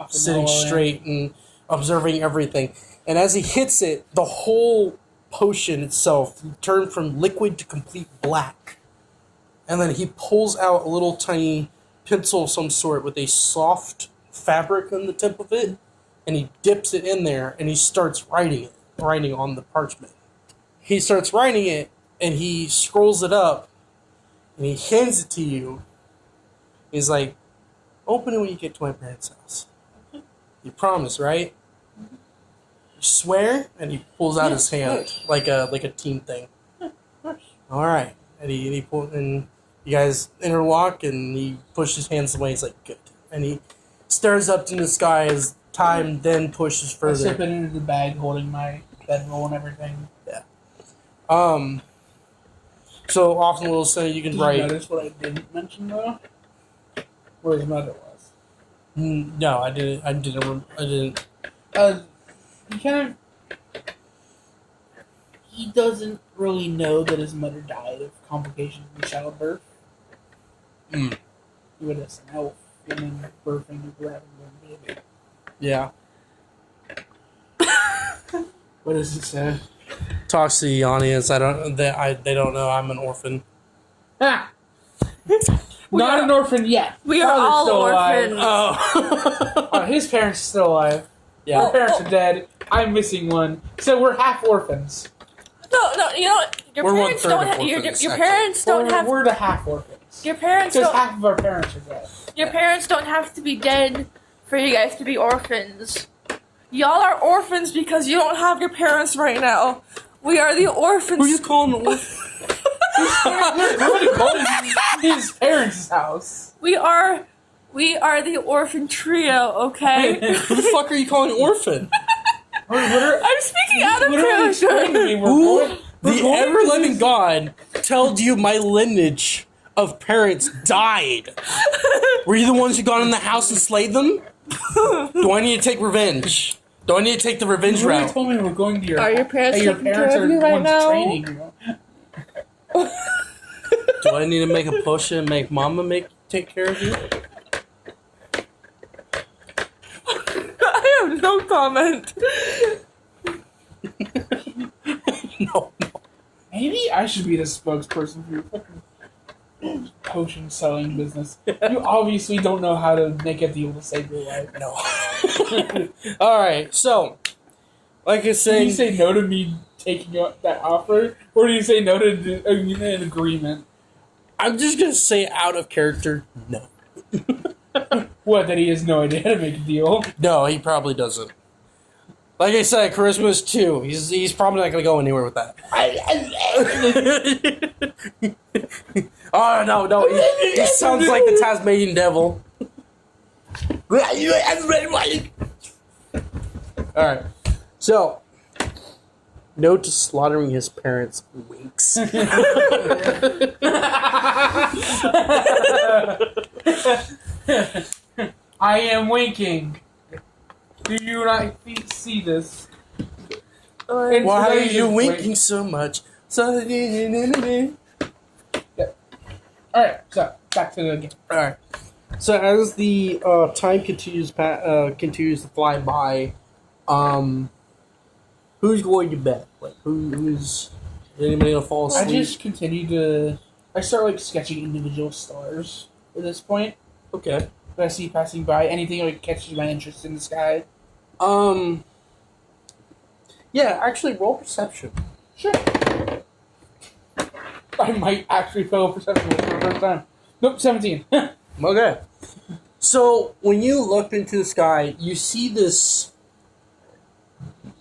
sitting straight and observing everything. And as he hits it, the whole potion itself turned from liquid to complete black. And then he pulls out a little tiny pencil of some sort with a soft fabric on the tip of it, and he dips it in there, and he starts writing on the parchment. He starts writing it, and he scrolls it up, and he hands it to you. He's like, open it when you get to my parents' house. You promise, right? You swear? And he pulls out his hand like a team thing. All right, and he pulls, and you guys interlock, and he pushes his hands away. He's like, good, and he stares up to the sky as time then pushes I further. slip it into the bag, holding my bedroll and everything. Yeah. So often we'll say you can Did write. you notice what I didn't mention though? Where his mother was. No, I didn't. I didn't. He kind of. He doesn't really know that his mother died of complications from childbirth. He would have an elf woman birthing a grabbing baby. Yeah. What does it say? Talks to the audience. They don't know I'm an orphan. Ah! Not an orphan yet. We are Father's all still alive. Oh. His parents are still alive. Yeah. Our parents are dead. I'm missing one. So we're half orphans. No, you know what? Your We're parents 1/3 don't of have. Your orphans, parents don't have. We're the half orphans. Your parents Because don't. half of our parents are dead. Your parents don't have to be dead for you guys to be orphans. Y'all are orphans because you don't have your parents right now. We are the orphans. Who are you calling an orphan? Nobody called his parents' house. We are the orphan trio, okay? Who the fuck are you calling an orphan? I'm speaking out of Literally explain to me. Who? The ever-living God told you my lineage of parents died. Were you the ones who got in the house and slayed them? Do I need to take revenge? Do I need to take the revenge You route? told me we're going to your. Are your parents that your taking parents care are of you the right ones now? training you. Do I need to make a potion and make Mama take care of you? I have no comment. No. Maybe I should be the spokesperson for your fucking potion selling business. You obviously don't know how to make a deal to save your life. No. Alright, so, like I Did said, you say no to me taking up that offer, or do you say no to an agreement? I'm just gonna say out of character, no. What, that he has no idea how to make a deal? No, he probably doesn't. Like I said, Charisma's 2. He's probably not gonna go anywhere with that. Oh, no. He sounds like the Tasmanian devil. Alright. So, no to slaughtering his parents, winks. I am winking. Do you not see this? Why are you winking so much? Alright, so, back to the game. Alright. So as the time continues to fly by, who's going to bet? Like who's anybody gonna fall I asleep? just continue to... I start, like, sketching individual stars at this point Okay. that I see passing by. Anything that catches my interest in the sky. Yeah, actually roll perception. Sure. I might actually fail perception for the first time. Nope, 17. Okay. So when you look into the sky, you see this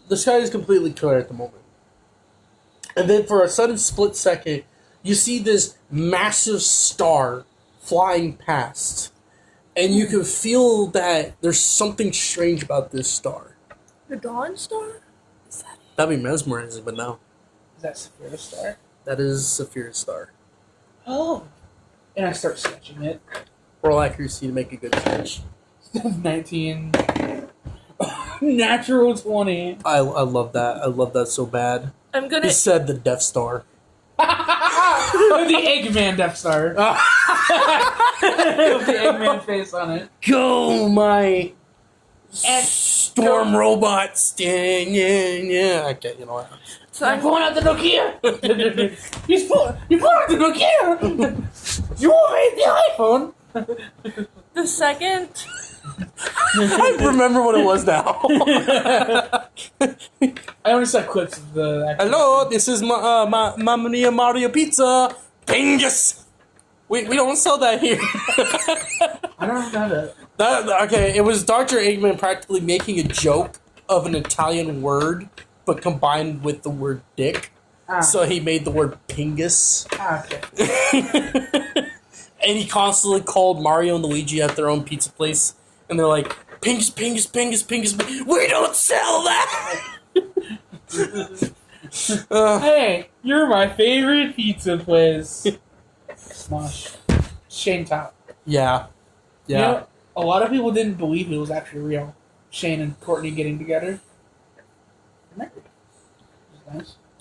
The sky is completely clear at the moment. And then for a sudden split second, you see this massive star flying past. And you can feel that there's something strange about this star. The Dawn Star? Is that it? That'd be mesmerizing, but no. Is that Sapphire Star? That is Sapphire Star. Oh. And I start sketching it. Roll accuracy to make a good sketch. 19. Natural 20. I love that. I love that so bad. I'm gonna. He said the Death Star. The Eggman Death Star. With the Eggman face on it. Go, my And storm robots. Yeah. Okay, you know what? So I'm I'm pulling out the Nokia. You pull out the Nokia. You made the iPhone. the second. I remember what it was now. I only saw clips of the. Actual Hello, this is Mamma Mia Mario Pizza. Pingus. We don't sell that here. I don't know Okay, it was Dr. Eggman practically making a joke of an Italian word, but combined with the word dick. So he made the word pingus. Okay. And he constantly called Mario and Luigi at their own pizza place. And they're like, pingus. We don't sell that! Hey, you're my favorite pizza place. Smosh. Shane Top. Yeah. You know, a lot of people didn't believe it was actually real. Shane and Courtney getting together. Nice.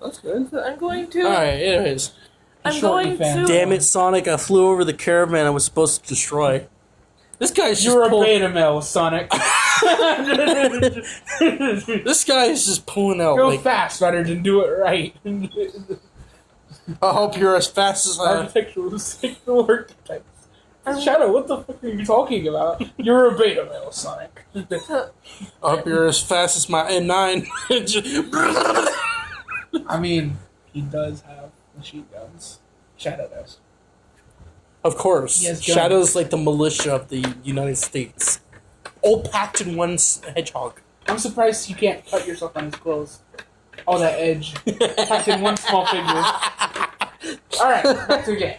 That's good. So I'm going to. Alright, anyways. I'm going to. Damn it, Sonic, I flew over the caravan I was supposed to destroy. This guy's just You're a beta male, Sonic. This guy is just pulling out Go like fast rather than do it right. I hope you're as fast as I am. Architectural signal archetypes. Shadow, what the fuck are you talking about? You're a beta male, Sonic. I hope you're as fast as my N9. I mean, he does have machine guns. Shadow does. Of course. He has guns. Shadow's like the militia of the United States. Old packed in one hedgehog. I'm surprised you can't cut yourself on his clothes. All that edge. Packed in one small figure. Alright, back to the game.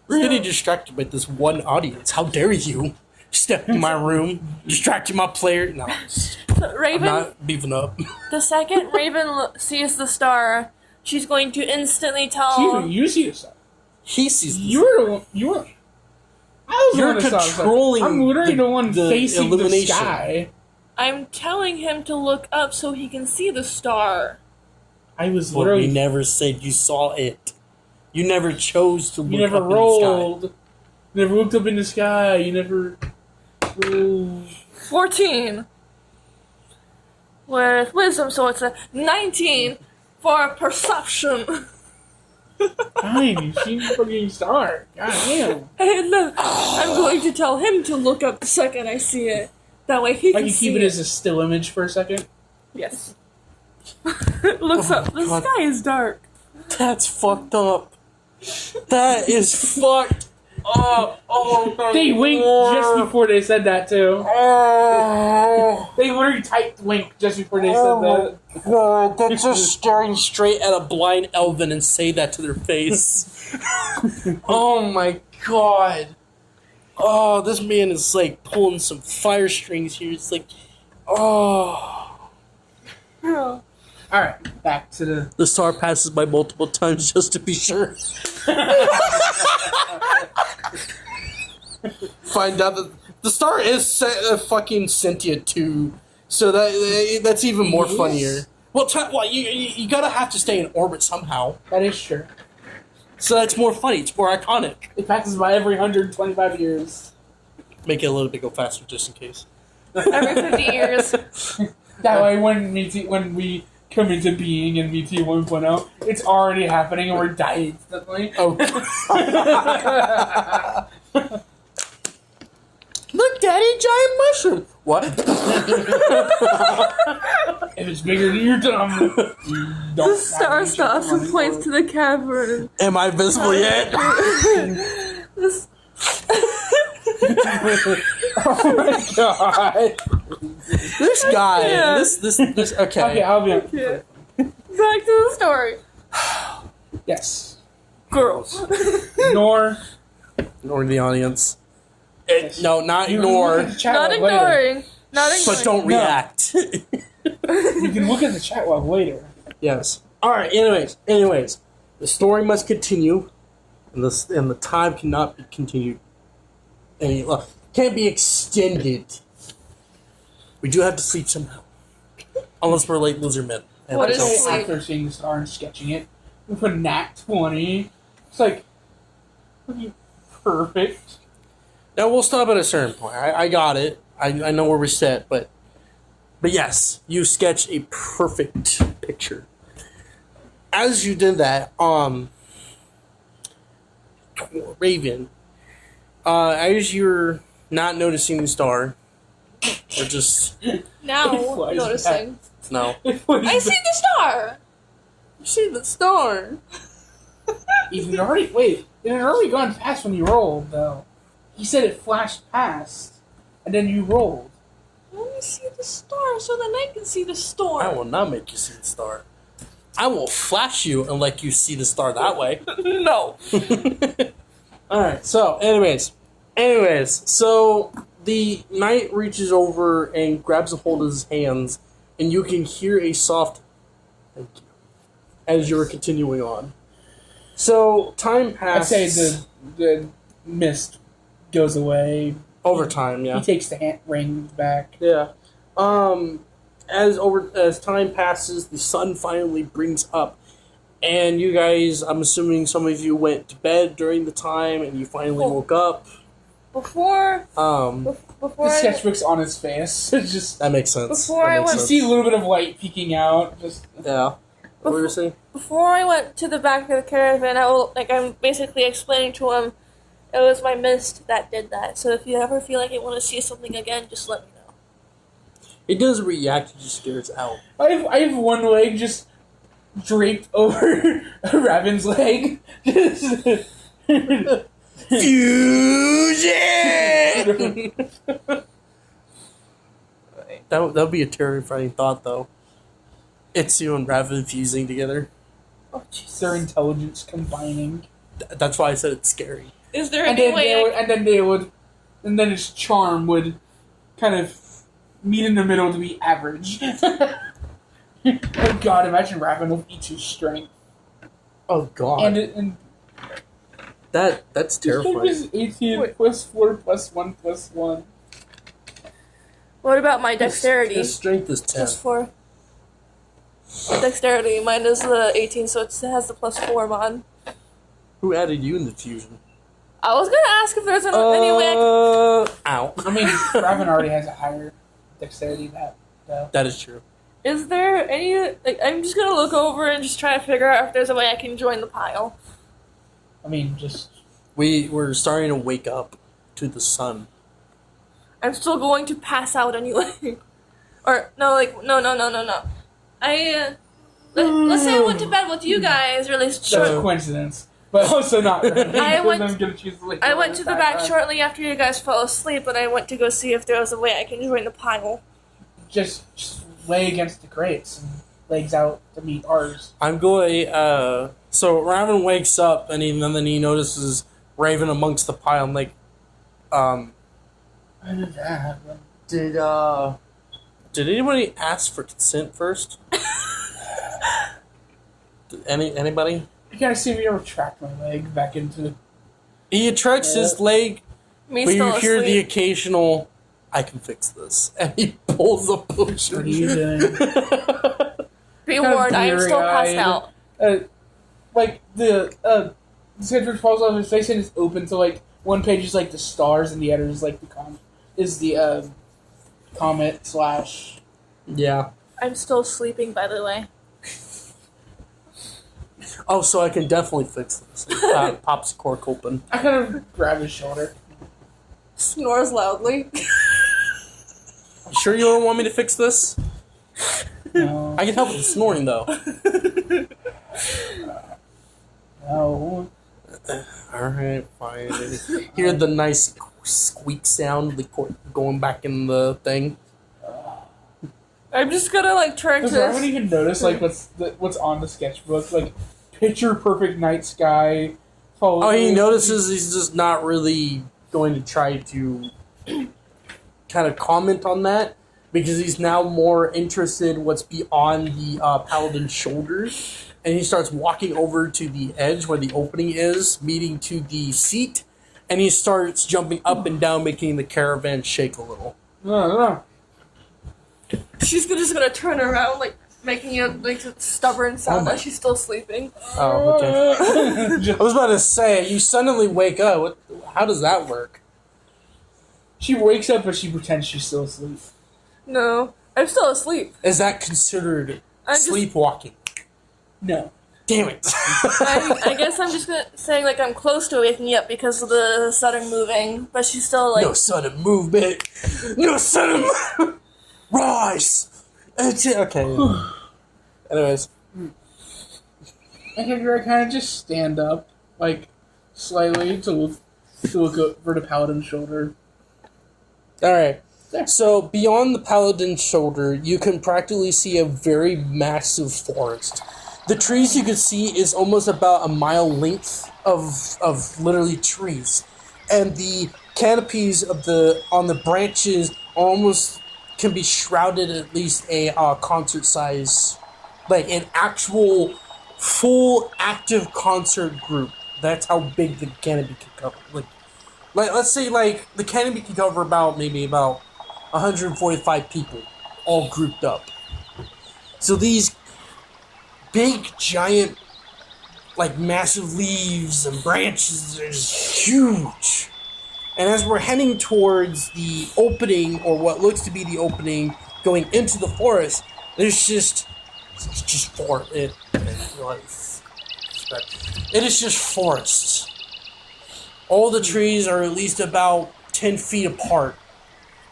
Really distracted by this one audience. How dare you step in my room, distracting my player? No, I'm Raven. not beefing up. The second Raven sees the star, she's going to instantly tell. You see yourself. He sees this. You were the one. You were. I was You're the one that saw it. controlling I'm literally the one the facing the illumination. sky. I'm telling him to look up so he can see the star. I was But literally. you never said you saw it. You never chose to look You never up rolled. You never looked up in the sky. You never. rolled. 14 with wisdom, so it's a 19 for perception. Fine, you see the fucking star. God damn. And then I'm going to tell him to look up the second I see it. That way he I can can see keep it as a still image for a second. Yes. Looks up. The God. sky is dark. That's fucked up. That is fucked up. Oh my They winked just before they said that too. Oh, They literally typed wink just before they said that. God, that's just staring straight at a blind elven and say that to their face. Oh my god. Oh, this man is like pulling some fire strings here. It's like, oh. Yeah. Alright, back to the. The star passes by multiple times just to be sure. Find out that the star is fucking sentient too, so that's even more Yes. funnier. Well, you gotta have to stay in orbit somehow, That is true. so that's more funny. It's more iconic. It passes by every 125 years. Make it a little bit go faster, just in case. Every 50 years. That way, when we come into being in MYTIA 1.0, it's already happening and we're dying instantly. Oh. Look, Daddy, giant mushroom. What? If it's bigger than your thumb, you don't. The star stops and points to the cavern. Am I visible yet? This, Oh my god! This guy. Yeah. This. Okay. Okay, I'll be honest. Okay. Back to the story. Yes. Girls. Ignore. Ignore the audience. Yes. No, not You can look ignore. at the chat Not log later. ignoring. Not ignoring. But don't No. react. You can look at the chat log later. Yes. All right. Anyways, the story must continue, and the time cannot be continued. Can't be extended. We do have to sleep somehow, unless we're late loser men. And What I is don't- sleep? After seeing the star and sketching it, with a nat 20, it's like, perfect. Now we'll stop at a certain point. I got it. I know where we're set, but yes, you sketch a perfect picture. As you did that, Raven, as you're not noticing the star, or just Now Flies noticing. no, I see the star. you see the star. It had already gone past when you rolled, though. He said it flashed past, and then you rolled. Let me see the star so then I can see the storm. I will not make you see the star. I will flash you and let you see the star that way. No. Alright, so, anyways, so the knight reaches over and grabs a hold of his hands, and you can hear a soft thank you as you're continuing on. So, time I'd passes. say the mist goes away. Over time, yeah. He takes the ring back. Yeah. As time passes, the sun finally brings up, and you guys, I'm assuming some of you went to bed during the time, and you finally woke up. Before The sketchbook's on his face. It's just That makes sense. Before That I makes went- you sense. see a little bit of light peeking out. Just Yeah. What were you saying? before I went to the back of the caravan, I'm basically explaining to him it was my mist that did that. So if you ever feel like you want to see something again, just let me know. It doesn't react, it just scares out. I have one leg just draped over Raven's leg. Fusion! That would be a terrifying thought, though. It's you and Raven fusing together. Oh jeez. Their intelligence combining. That's why I said it's scary. Is there And any then way? and then his charm would kind of meet in the middle to be average. Oh God! Imagine Raven with E2 strength, Oh God, and that's his strength terrifying. is 18 Wait. plus 4 plus 1 plus 1. What about my dexterity? His strength is 10. Plus 4. Dexterity. Mine is the 18, so it has the plus 4 mod. Who added you in the fusion? I was gonna ask if there's any way I could. Ow. I mean, Raven already has a higher dexterity than that, though. That is true. Is there any? I'm just gonna look over and just try to figure out if there's a way I can join the pile. I mean, just We're starting to wake up to the sun. I'm still going to pass out anyway. Or no, no. Let's say I went to bed with you guys really that's a short. coincidence, but also not. I went- I'm gonna choose the I went to the back shortly after you guys fell asleep, and I went to go see if there was a way I can join the pile. Just lay against the crates and legs out to meet ours. I'm going. So Raven wakes up and then he notices Raven amongst the pile. And like, How did that happen? did anybody ask for consent first? Anybody? You gotta see me retract my leg back into. He attracts his leg, Me but you still hear the asleep. occasional, "I can fix this," and he pulls a What are potion. you doing? Be kind of warned, I am still passed bleary-eyed. out. Like the schedule falls off his face and it's open. So like one page is like the stars and the other is like the comet slash. Yeah. I'm still sleeping, by the way. Oh, so I can definitely fix this. Pops the cork open. I kind of grab his shoulder. Snores loudly. You sure you don't want me to fix this? No, I can help with the snoring though. no. Alright, fine. Hear the nice squeak sound, the cork going back in the thing. I'm just gonna like turn to I haven't this. even noticed like what's on the sketchbook, like picture perfect night sky. Oh, he notices he's just not really going to try to kind of comment on that because he's now more interested in what's beyond the paladin's shoulders. And he starts walking over to the edge where the opening is, meeting to the seat, and he starts jumping up and down, making the caravan shake a little. No. She's just gonna turn around, like making a like stubborn sound that she's still sleeping. Oh, okay. I was about to say, you suddenly wake up. How does that work? She wakes up, but she pretends she's still asleep. No, I'm still asleep. Is that considered just- sleepwalking? No. Damn it. I guess I'm just saying like I'm close to waking up because of the sudden moving, but she's still like. No sudden movement. No sudden rise. Okay. Anyways. I kind of just stand up, like, slightly to look over the paladin's shoulder. Alright. There. So, beyond the paladin's shoulder, you can practically see a very massive forest. The trees you can see is almost about a mile length of literally trees. And the canopies on the branches almost can be shrouded at least a concert size, like an actual full active concert group. That's how big the canopy can cover. Like let's say like the canopy can cover maybe about 145 people all grouped up. So these big giant like massive leaves and branches is huge. And as we're heading towards the opening, or what looks to be the opening, going into the forest, there's just forest. It is just forests. All the trees are at least about 10 feet apart,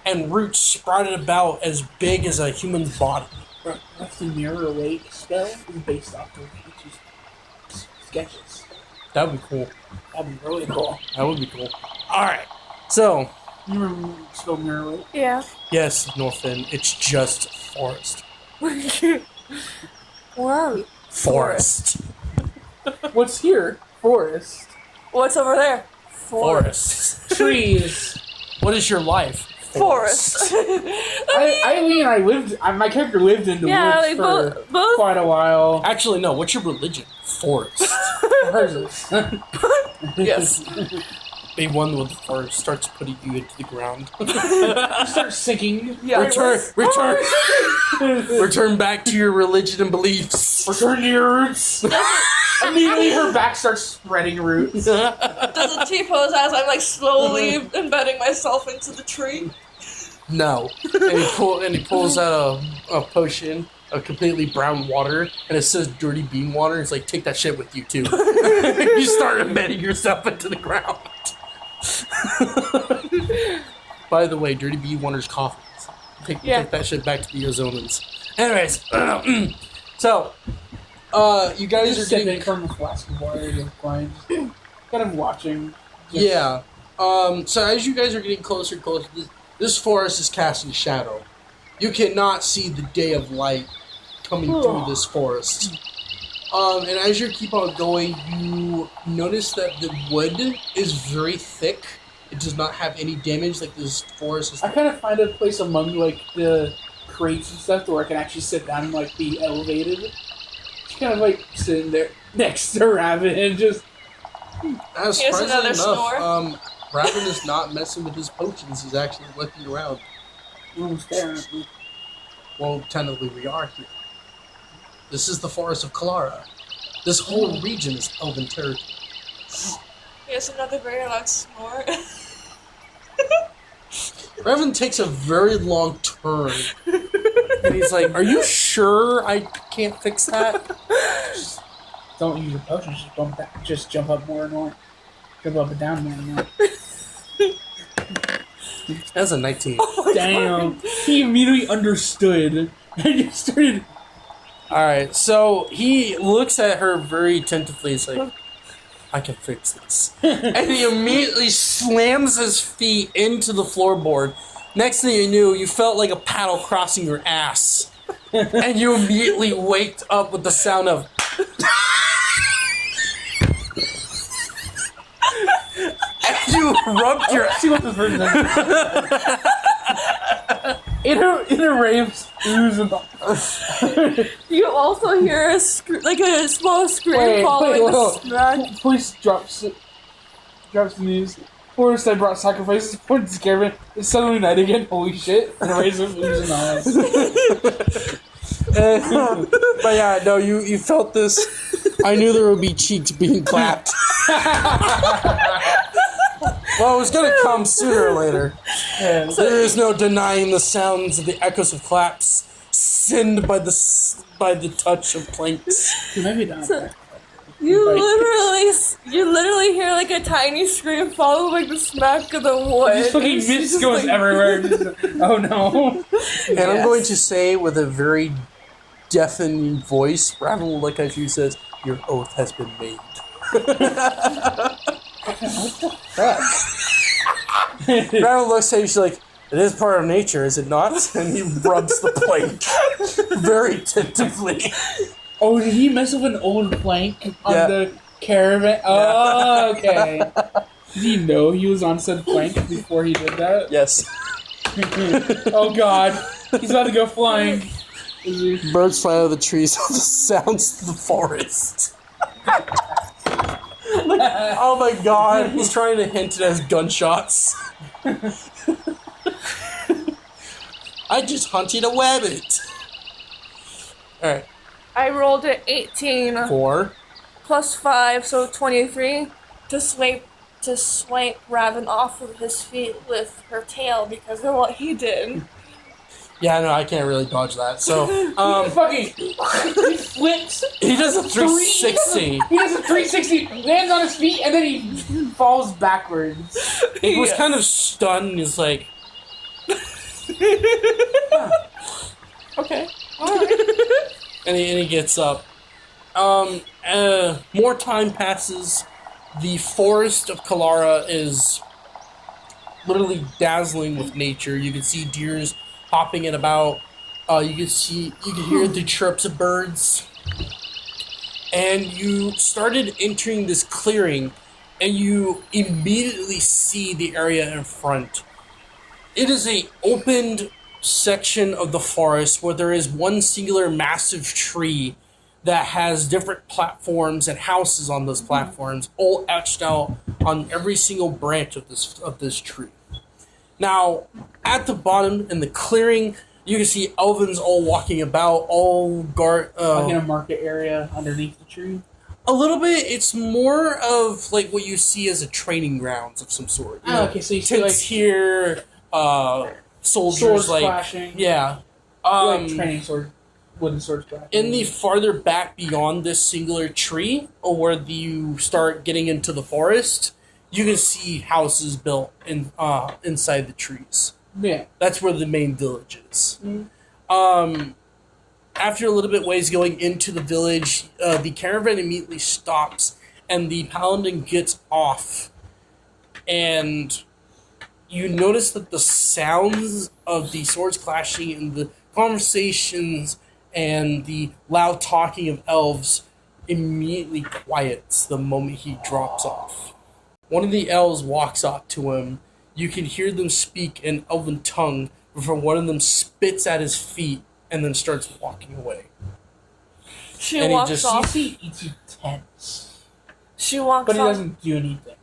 and roots sprouted about as big as a human's body. That's the Mirror Lake spell is based off of Richie's sketches. That would be cool. That'd be really cool. That would be cool. Alright, so, You remember spell Mirror Lake? Yeah. yes, Norfin, it's just forest. Wow. Forest. What's here? Forest. What's over there? Forest. Trees. What is your life? Forest. I lived. My character lived in the Yeah, woods like for both. quite a while. Actually, no. What's your religion? Forest. Hers is. Yes. The one with the forest starts putting you into the ground. Start sinking. Yeah. Return back to your religion and beliefs. Return to your roots. Immediately, her back starts spreading roots. Does a T-pose as I'm like slowly embedding myself into the tree? No. And he pulls out a potion of completely brown water, and it says dirty bean water. It's like, take that shit with you, too. You start embedding yourself into the ground. By the way, dirty bean water's coffee. Take that shit back to the Ozonans. Anyways, so, you guys are getting... from a flask of water to kind of watching. Yeah. So as you guys are getting closer and closer, this forest is casting shadow. You cannot see the day of light coming through this forest. And as you keep on going, you notice that the wood is very thick. It does not have any damage like this forest is. I kind of find a place among like the crates and stuff where I can actually sit down and like be elevated. Just kind of like sitting there next to Rabbit and just. As Here's surprisingly another snore. Rabbit is not messing with his potions. He's actually looking around. Almost there. Well, technically we are here. This is the forest of Kalara. This whole region is elven territory. Here's another very loud snore. Revan takes a very long turn. And he's like, are you sure I can't fix that? Don't use your potions. Just jump up more and more. Jump up and down more and more. That's a 19. Damn. He immediately understood and just started. Alright, so he looks at her very attentively. He's like, I can fix this. And he immediately slams his feet into the floorboard. Next thing you knew, you felt like a paddle crossing your ass. and you immediately waked up with the sound of. And you rubbed your. See what this person does. Inner raves ooze and You also hear a small scream following the smack. Police drops the news. First, I brought sacrifices for this caravan. It's suddenly night again. Holy shit! And raves of ooze and eyes. But yeah, no, you felt this. I knew there would be cheeks being clapped. Well, it was gonna come sooner or later. Yeah. There is no denying the sounds of the echoes of claps, send by the touch of planks. Maybe not. You literally hear like a tiny scream followed by the smack of the wood. Just fucking mist goes everywhere. Oh no. And I'm going to say with a very deafening voice, rather like as you says, your oath has been made. Rather looks at you, she's like, it is part of nature, is it not? And he rubs the plank very tentatively. Oh, did he mess with an old plank on Yeah. the caravan? Oh, okay. Did he know he was on said plank before he did that? Yes. Oh god, he's about to go flying. Birds fly out of the trees with the sounds of the forest. Oh my god, he's trying to hint it as gunshots. I just hunted a rabbit. Alright. I rolled an 18 4. plus 5, so 23 to swipe Raven off of his feet with her tail because of what he did. Yeah, no, I can't really dodge that. So, Fucking, he flips. he does a 360. He does a 360, lands on his feet, and then he falls backwards. He was kind of stunned. He's like, Okay. and he gets up. More time passes. The forest of Kalara is literally dazzling with nature. You can see deers hopping it about. You can hear the chirps of birds. And you started entering this clearing, and you immediately see the area in front. It is a opened section of the forest where there is one singular massive tree that has different platforms and houses on those platforms, all etched out on every single branch of this tree. Now, at the bottom in the clearing, you can see elvins all walking about, Like in a market area underneath the tree. a little bit. It's more of like what you see as a training grounds of some sort. You know, Okay, so you see tents like here, soldiers swords like clashing. yeah. Like training sword, wooden swords clashing. In the farther back beyond this singular tree, or where you start getting into the forest, you can see houses built inside the trees. Yeah. That's where the main village is. Mm. After a little bit ways going into the village, the caravan immediately stops, and the paladin gets off. And you notice that the sounds of the swords clashing and the conversations and the loud talking of elves immediately quiets the moment he drops off. One of the elves walks up to him. You can hear them speak in elven tongue before one of them spits at his feet and then starts walking away. She And he walks just- off. It's tense. She walks But he off. doesn't do anything.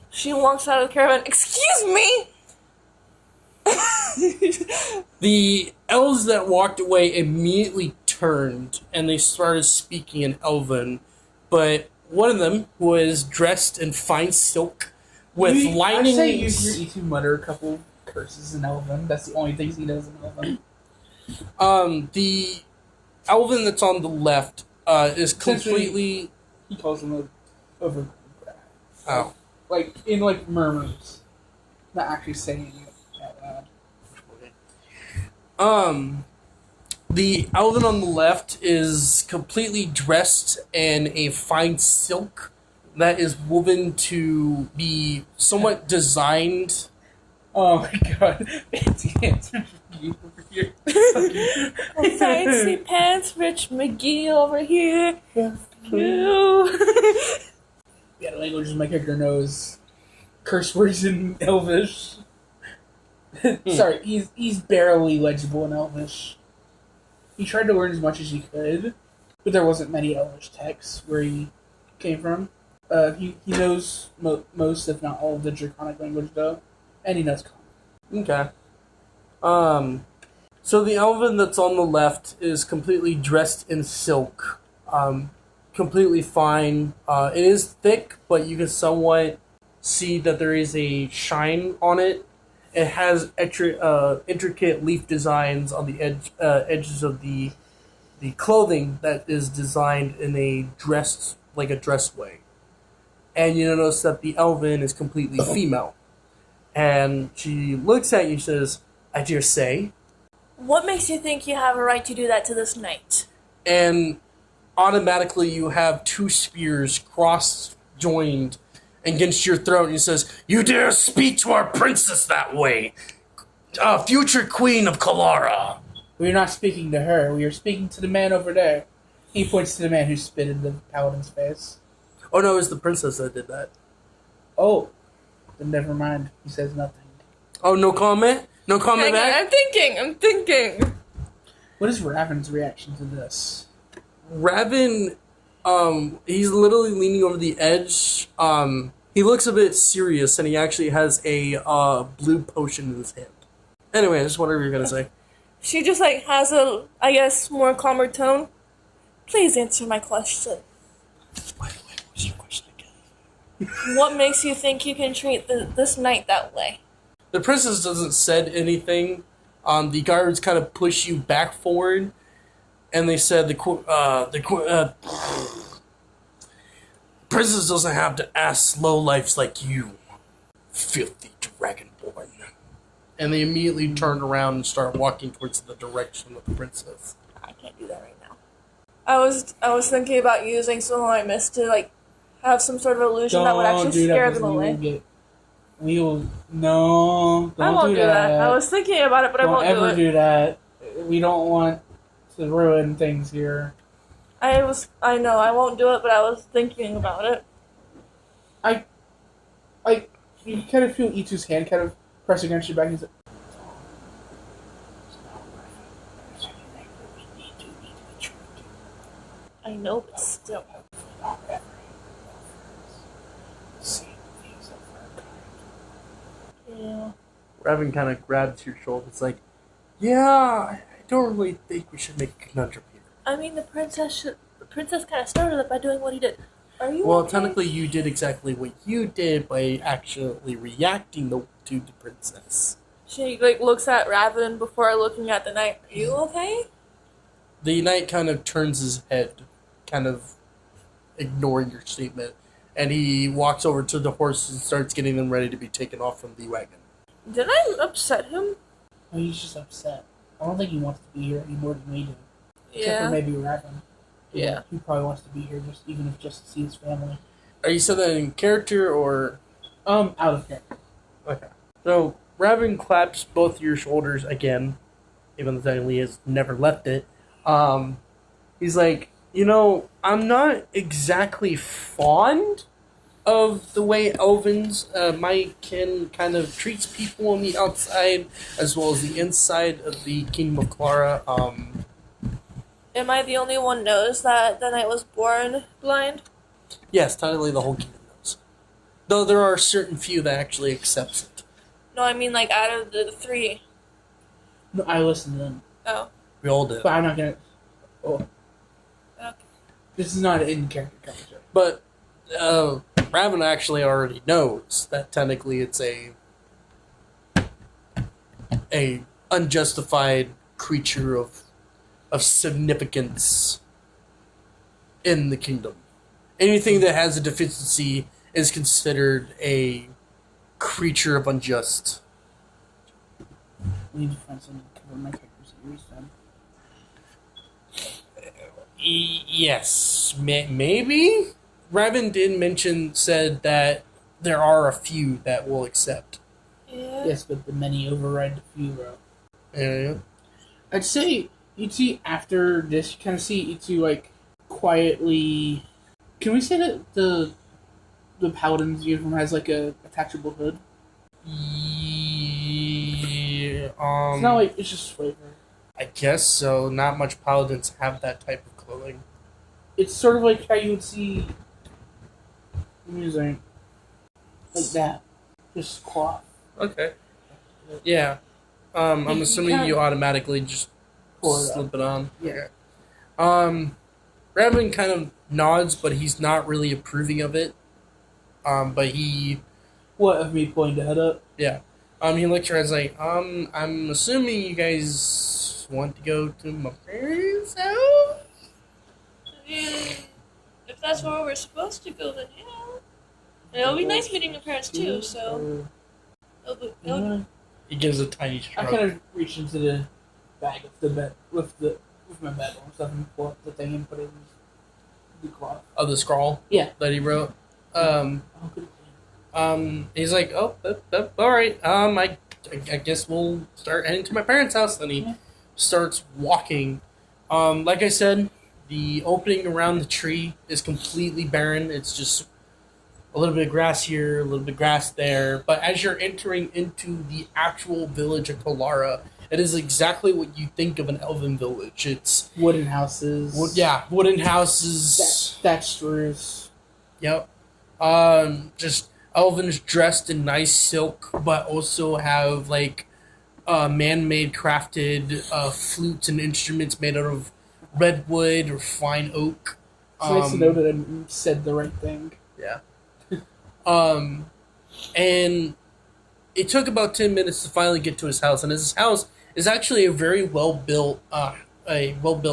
She walks out of the caravan. Excuse me. The elves that walked away immediately turned and they started speaking in Elven, but one of them was dressed in fine silk with linings. I say you mutter a couple curses in Elven. That's the only things he does in Elven. The Elven that's on the left is completely. He calls them over. Oh. Like in like murmurs, not actually saying it out loud. The Elven on the left is completely dressed in a fine silk that is woven to be somewhat designed Oh my god. Fancy Pants Rich McGee over here. Fancy Pants Rich McGee over here. Yeah, You. the languages my character knows. Curse words in Elvish. Sorry, he's barely legible in Elvish. He tried to learn as much as he could, but there wasn't many Elvish texts where he came from. He knows most, if not all, of the Draconic language, though, and he knows Common. Okay. So the elven that's on the left is completely dressed in silk. Completely fine. It is thick, but you can somewhat see that there is a shine on it. It has intricate leaf designs on the edges of the clothing that is designed in a dress way. And you notice that the elven is completely female. And she looks at you and says, "I dare say." What makes you think you have a right to do that to this knight? And automatically you have two spears cross-joined against your throat, and he says, "You dare speak to our princess that way, future queen of Kalara." We are not speaking to her. We are speaking to the man over there. He points to the man who spit in the paladin's face. Oh no, it was the princess that did that. Oh, then never mind. He says nothing. Oh, no comment? No comment back? I'm thinking. What is Raven's reaction to this? Raven, he's literally leaning over the edge. He looks a bit serious, and he actually has a blue potion in his hand. Anyway, just whatever you're gonna say. She just has a, I guess, more calmer tone. Please answer my question. What was your question again? What makes you think you can treat this knight that way? The princess doesn't said anything. The guards kind of push you back forward, and they said the princess doesn't have to ask lowlifes like you, filthy dragonborn. And they immediately turn around and start walking towards the direction of the princess. I can't do that right now. I was thinking about using Soul My Mist to have some sort of illusion that would actually scare them away. We will no. Don't I won't do do that. I was thinking about it, but I won't do it. Don't ever do that. We don't want to ruin things here. I know I won't do it, but I was thinking about it. You kind of feel Itu's hand kind of press against your back. He's like, I know, but still. Yeah. Raven kind of grabs your shoulder. It's like, yeah, I don't really think we should make a conundrum here. I mean, the princess kind of started it by doing what he did. Are you Well, okay? technically, you did exactly what you did by actually reacting to the princess. She looks at Raven before looking at the knight. Are you okay? The knight kind of turns his head, kind of ignoring your statement, and he walks over to the horse and starts getting them ready to be taken off from the wagon. Did I upset him? oh, he's just upset. I don't think he wants to be here any more than we do. Except Yeah. for maybe Raven. Yeah. He probably wants to be here even if just to see his family. Are you saying that in character or? Out of character. Okay. So Raven claps both your shoulders again, even though technically he has never left it. He's like, I'm not exactly fond of the way Elvins, my kin, kind of treats people on the outside as well as the inside of the Kingdom of Clara. Am I the only one knows that the knight was born blind? Yes, technically the whole kingdom knows. Though there are certain few that actually accepts it. No, I mean out of the three. No, I listened to them. Oh. We all did. But I'm not gonna... Oh. Okay. This is not an in-character conversation. But Raven actually already knows that technically it's a unjustified creature of significance in the kingdom. Anything that has a deficiency is considered a creature of unjust. We need to find something to cover my character's ears then. Yes, maybe? Raven said that there are a few that will accept. Yeah. Yes, but the many override the few, bro. Yeah. I'd say E2 after this, you kind of see E2 like quietly. Can we say that the paladin's uniform has like a attachable hood? Yeah. It's not like it's just flavor. I guess so. Not much paladins have that type of clothing. It's sort of like how you would see music like that, just cloth. Okay. Yeah. I'm You assuming kinda- you automatically just Pull it slip it on. Yeah. Raven kind of nods, but he's not really approving of it. But he What of me pulling the hood up? he looks around and is like, I'm assuming you guys want to go to my parents' house? Yeah. If that's where we're supposed to go, then yeah. And it'll be nice meeting your parents too, so it'll be He gives a tiny I shrug. kind of reach into the bag of the bed with my bed and stuff and pull up the thing and put it in the cloth. Of the scrawl Yeah. that he wrote. Oh, good. He's like, oh, all right. I guess we'll start heading to my parents' house. Then he starts walking. Like I said, the opening around the tree is completely barren. It's just a little bit of grass here, a little bit of grass there. But as you're entering into the actual village of Kalara, it is exactly what you think of an elven village. It's Wooden houses. wooden houses. Thatched roofs. Yep. Just elvens dressed in nice silk, but also have like man-made crafted flutes and instruments made out of redwood or fine oak. It's nice to know that I said the right thing. Yeah. And it took about 10 minutes to finally get to his house, and his house is actually a very well-built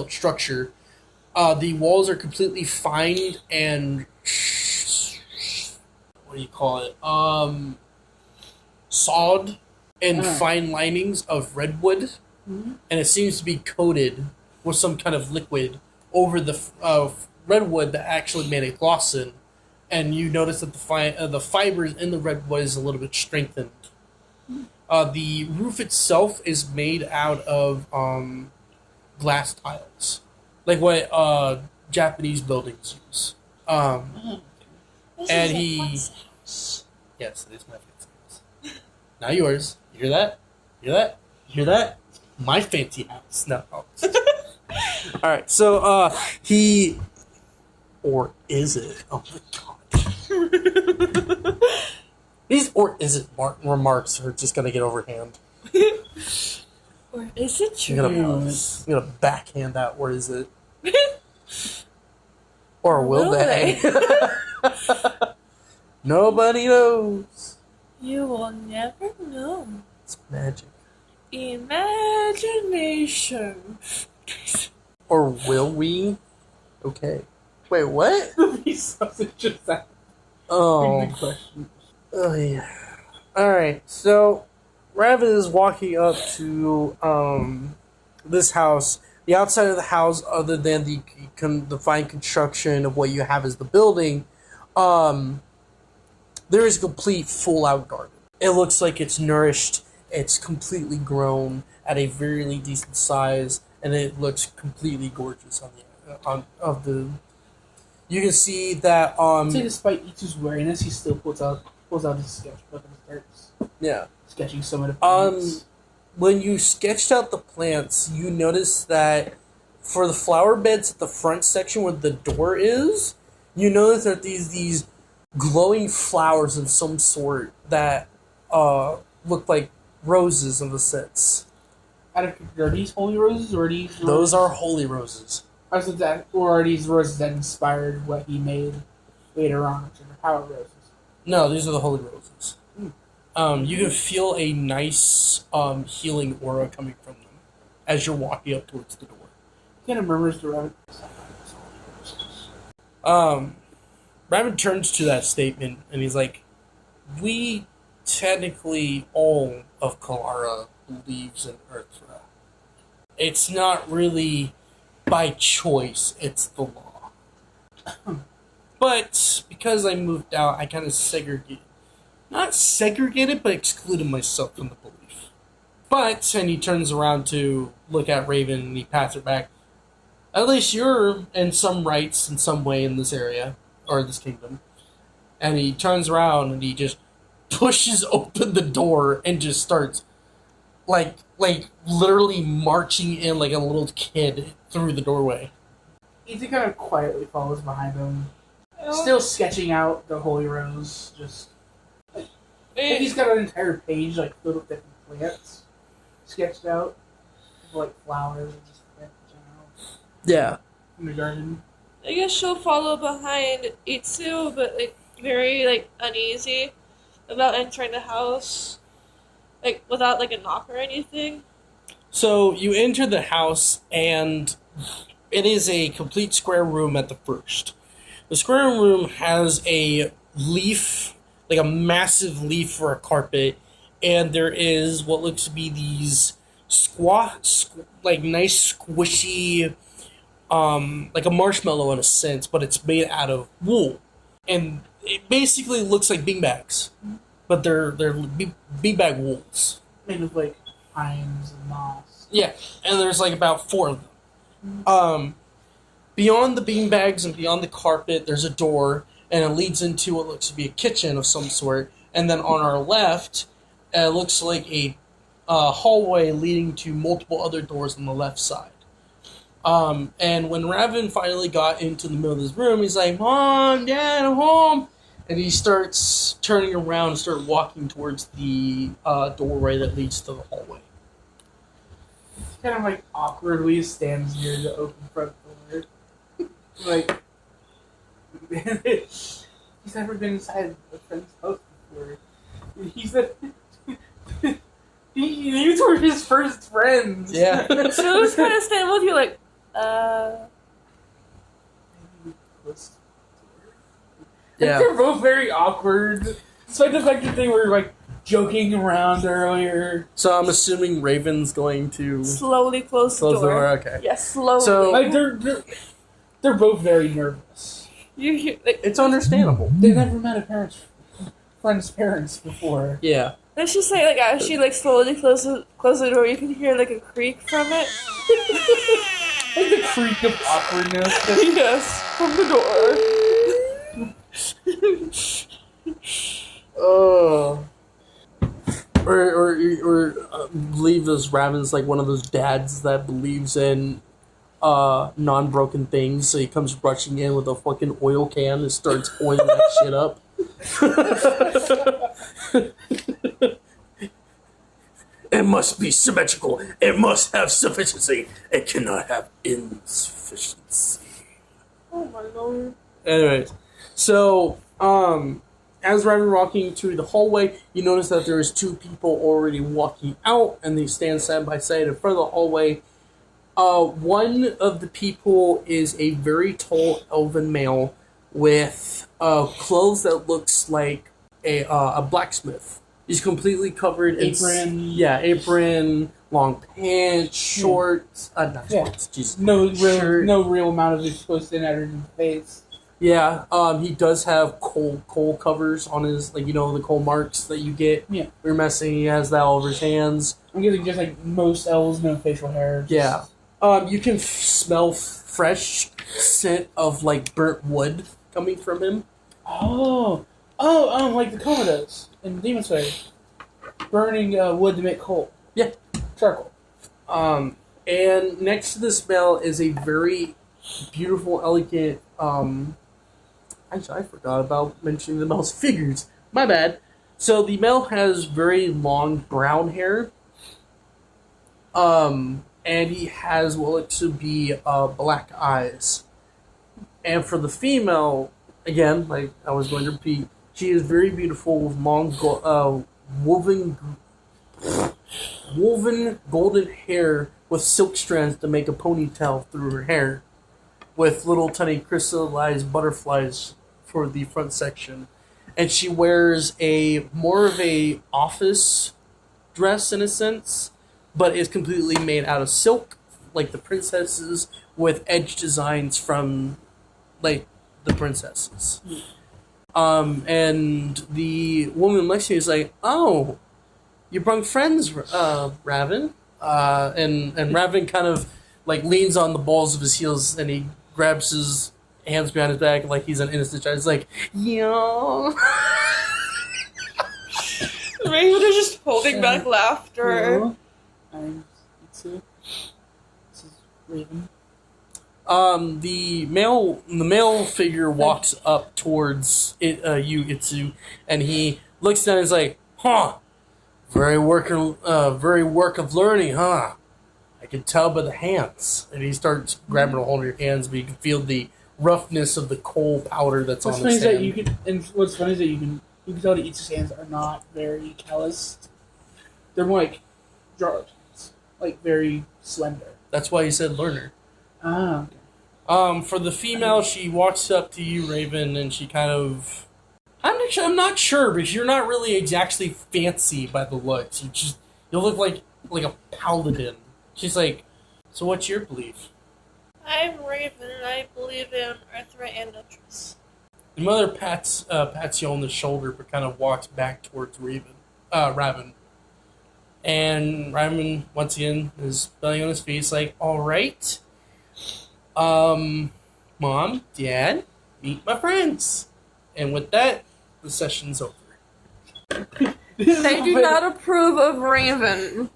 structure. The walls are completely fine and what do you call it? Sawed and fine linings of redwood, and it seems to be coated with some kind of liquid over the redwood that actually made it glossin. And you notice that the fibers in the redwood is a little bit strengthened. The roof itself is made out of glass tiles, like what Japanese buildings use. This And is a he- fancy house. Yes, it is my fancy house. Now yours. You hear that? You hear that? You hear that? My fancy house. No. Alright, so he or is it? Oh my god. These or is it remarks are just gonna get overhand. Or is it I'm true? gonna backhand that or is it? Or will Will they? Nobody knows. You will never know. It's magic. Imagination. Or will we? Okay. Wait, what? These sausages that Oh. big question. Oh yeah. Alright, so Raven is walking up to this house. The outside of the house, other than the fine construction of what you have as the building, there is a complete full out garden. It looks like it's nourished, it's completely grown at a very decent size, and it looks completely gorgeous of the. You can see that I'd say despite Itu's wariness, he still pulls out his sketchbook and starts sketching some of the plants. When you sketched out the plants, you notice that for the flower beds at the front section where the door is, you notice that these glowing flowers of some sort that look like roses in a sense. Are these holy roses or are these roses? Those are holy roses. Or are these roses that inspired what he made later on, which are the power roses? No, these are the holy roses. You can feel a nice healing aura coming from them as you're walking up towards the door. Kind of murmurs around. Raven turns to that statement and he's like, we technically all of Kalara believes in Earthra. It's not really by choice, it's the law. But because I moved out, I kind of segregated. not segregated, but excluded myself from the belief. But, and he turns around to look at Raven and he pats her back. At least you're in some rights in some way in this area, or this kingdom. And he turns around and he just pushes open the door and just starts, like literally marching in like a little kid through the doorway. Ethan kind of quietly follows behind him, still sketching out the holy rose. Just like he's got an entire page like filled with different plants sketched out, like flowers and just plants Yeah. in the garden. I guess she'll follow behind Itsu, but like very like uneasy about entering the house, like without like a knock or anything. So you enter the house and it is a complete square room at the first. The square room has a leaf, like a massive leaf for a carpet, and there is what looks to be these like nice squishy, like a marshmallow in a sense, but it's made out of wool. And it basically looks like beanbags, but they're beanbag wools. Made of like pines and moss. Yeah, and there's like about 4 of them. Beyond the beanbags and beyond the carpet, there's a door, and it leads into what looks to be a kitchen of some sort. And then on our left, it looks like a hallway leading to multiple other doors on the left side. And when Raven finally got into the middle of this room, he's like, "Mom, Dad, I'm home!" And he starts turning around and start walking towards the doorway that leads to the hallway. Kind of like awkwardly stands near the open front door. Like, he's never been inside a friend's house before. He said these were his first friends. Yeah. So just kind of stand with you like, Yeah. They're both very awkward. Despite the fact that they were like joking around earlier. So I'm assuming Raven's going to slowly close the door. Okay. Yes, slowly. So- Like they're both very nervous. you hear, like, It's understandable. They've never met a friend's parents before. Yeah. let's just say like as she like slowly closes the door, you can hear like a creak from it. Like the creak of awkwardness. Yes, from the door. Oh. Or believe this Raven's like one of those dads that believes in non-broken things, so he comes rushing in with a fucking oil can and starts oiling that shit up. It must be symmetrical. It must have sufficiency. It cannot have insufficiency. Oh my lord. Anyways, so as Raven walking through the hallway, you notice that there is 2 people already walking out, and they stand side by side in front of the hallway. One of the people is a very tall elven male with clothes that looks like a blacksmith. He's completely covered in apron, long pants, shorts, not shorts. Jesus. No real amount of exposed energy in his face. Yeah, he does have coal covers on his, like, you know, the coal marks that you get. Yeah. When you're messing, he has that all over his hands. I'm guessing just like most elves, no facial hair. Yeah. You can smell fresh scent of, like, burnt wood coming from him. Like the Commodores in Demon Slayer. Burning wood to make coal. Yeah. Charcoal. And next to the smell is a very beautiful, elegant, actually, I forgot about mentioning the male's figures. My bad. So the male has very long brown hair. And he has what looks to be black eyes. And for the female, again, like I was going to repeat, she is very beautiful with long woven golden hair with silk strands to make a ponytail through her hair, with little tiny crystallized butterflies for the front section. And she wears more of a office dress in a sense, but is completely made out of silk, like the princesses, with edge designs from, like, the princesses. And the woman next to you is like, "Oh, you brought friends, Raven." And Raven kind of like leans on the balls of his heels and he grabs his hands behind his back like he's an innocent child. He's like, "Yeah." Raven is just holding back laughter. Hello. I'm Pizza. This is Raven. The male figure walks up towards you, Itsu, and he looks down and is like, "Huh, very work of learning, huh? I can tell by the hands." And he starts grabbing a hold of your hands, but you can feel the roughness of the coal powder that's What's on funny his is that hand. you can, and what's funny is that you can tell that Itsu's hands are not very calloused. They're more like drawers, like very slender. That's why he said learner. Ah, okay. For the female, she walks up to you, Raven, and she kind of... I'm not sure, because you're not really exactly fancy by the looks. You look like a paladin. She's like, "So what's your belief?" I'm Raven, and I believe in Earthright and Ultras. The mother pats you on the shoulder, but kind of walks back towards Raven. And Raven, once again, is belling on his face, like, "All right. Mom, Dad, meet my friends." And with that, the session's over. They do not approve of Raven.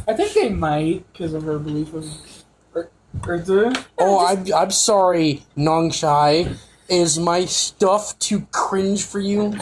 I think they might because of her belief of Eartha. Oh, I'm sorry, Nongshai. Is my stuff too cringe for you?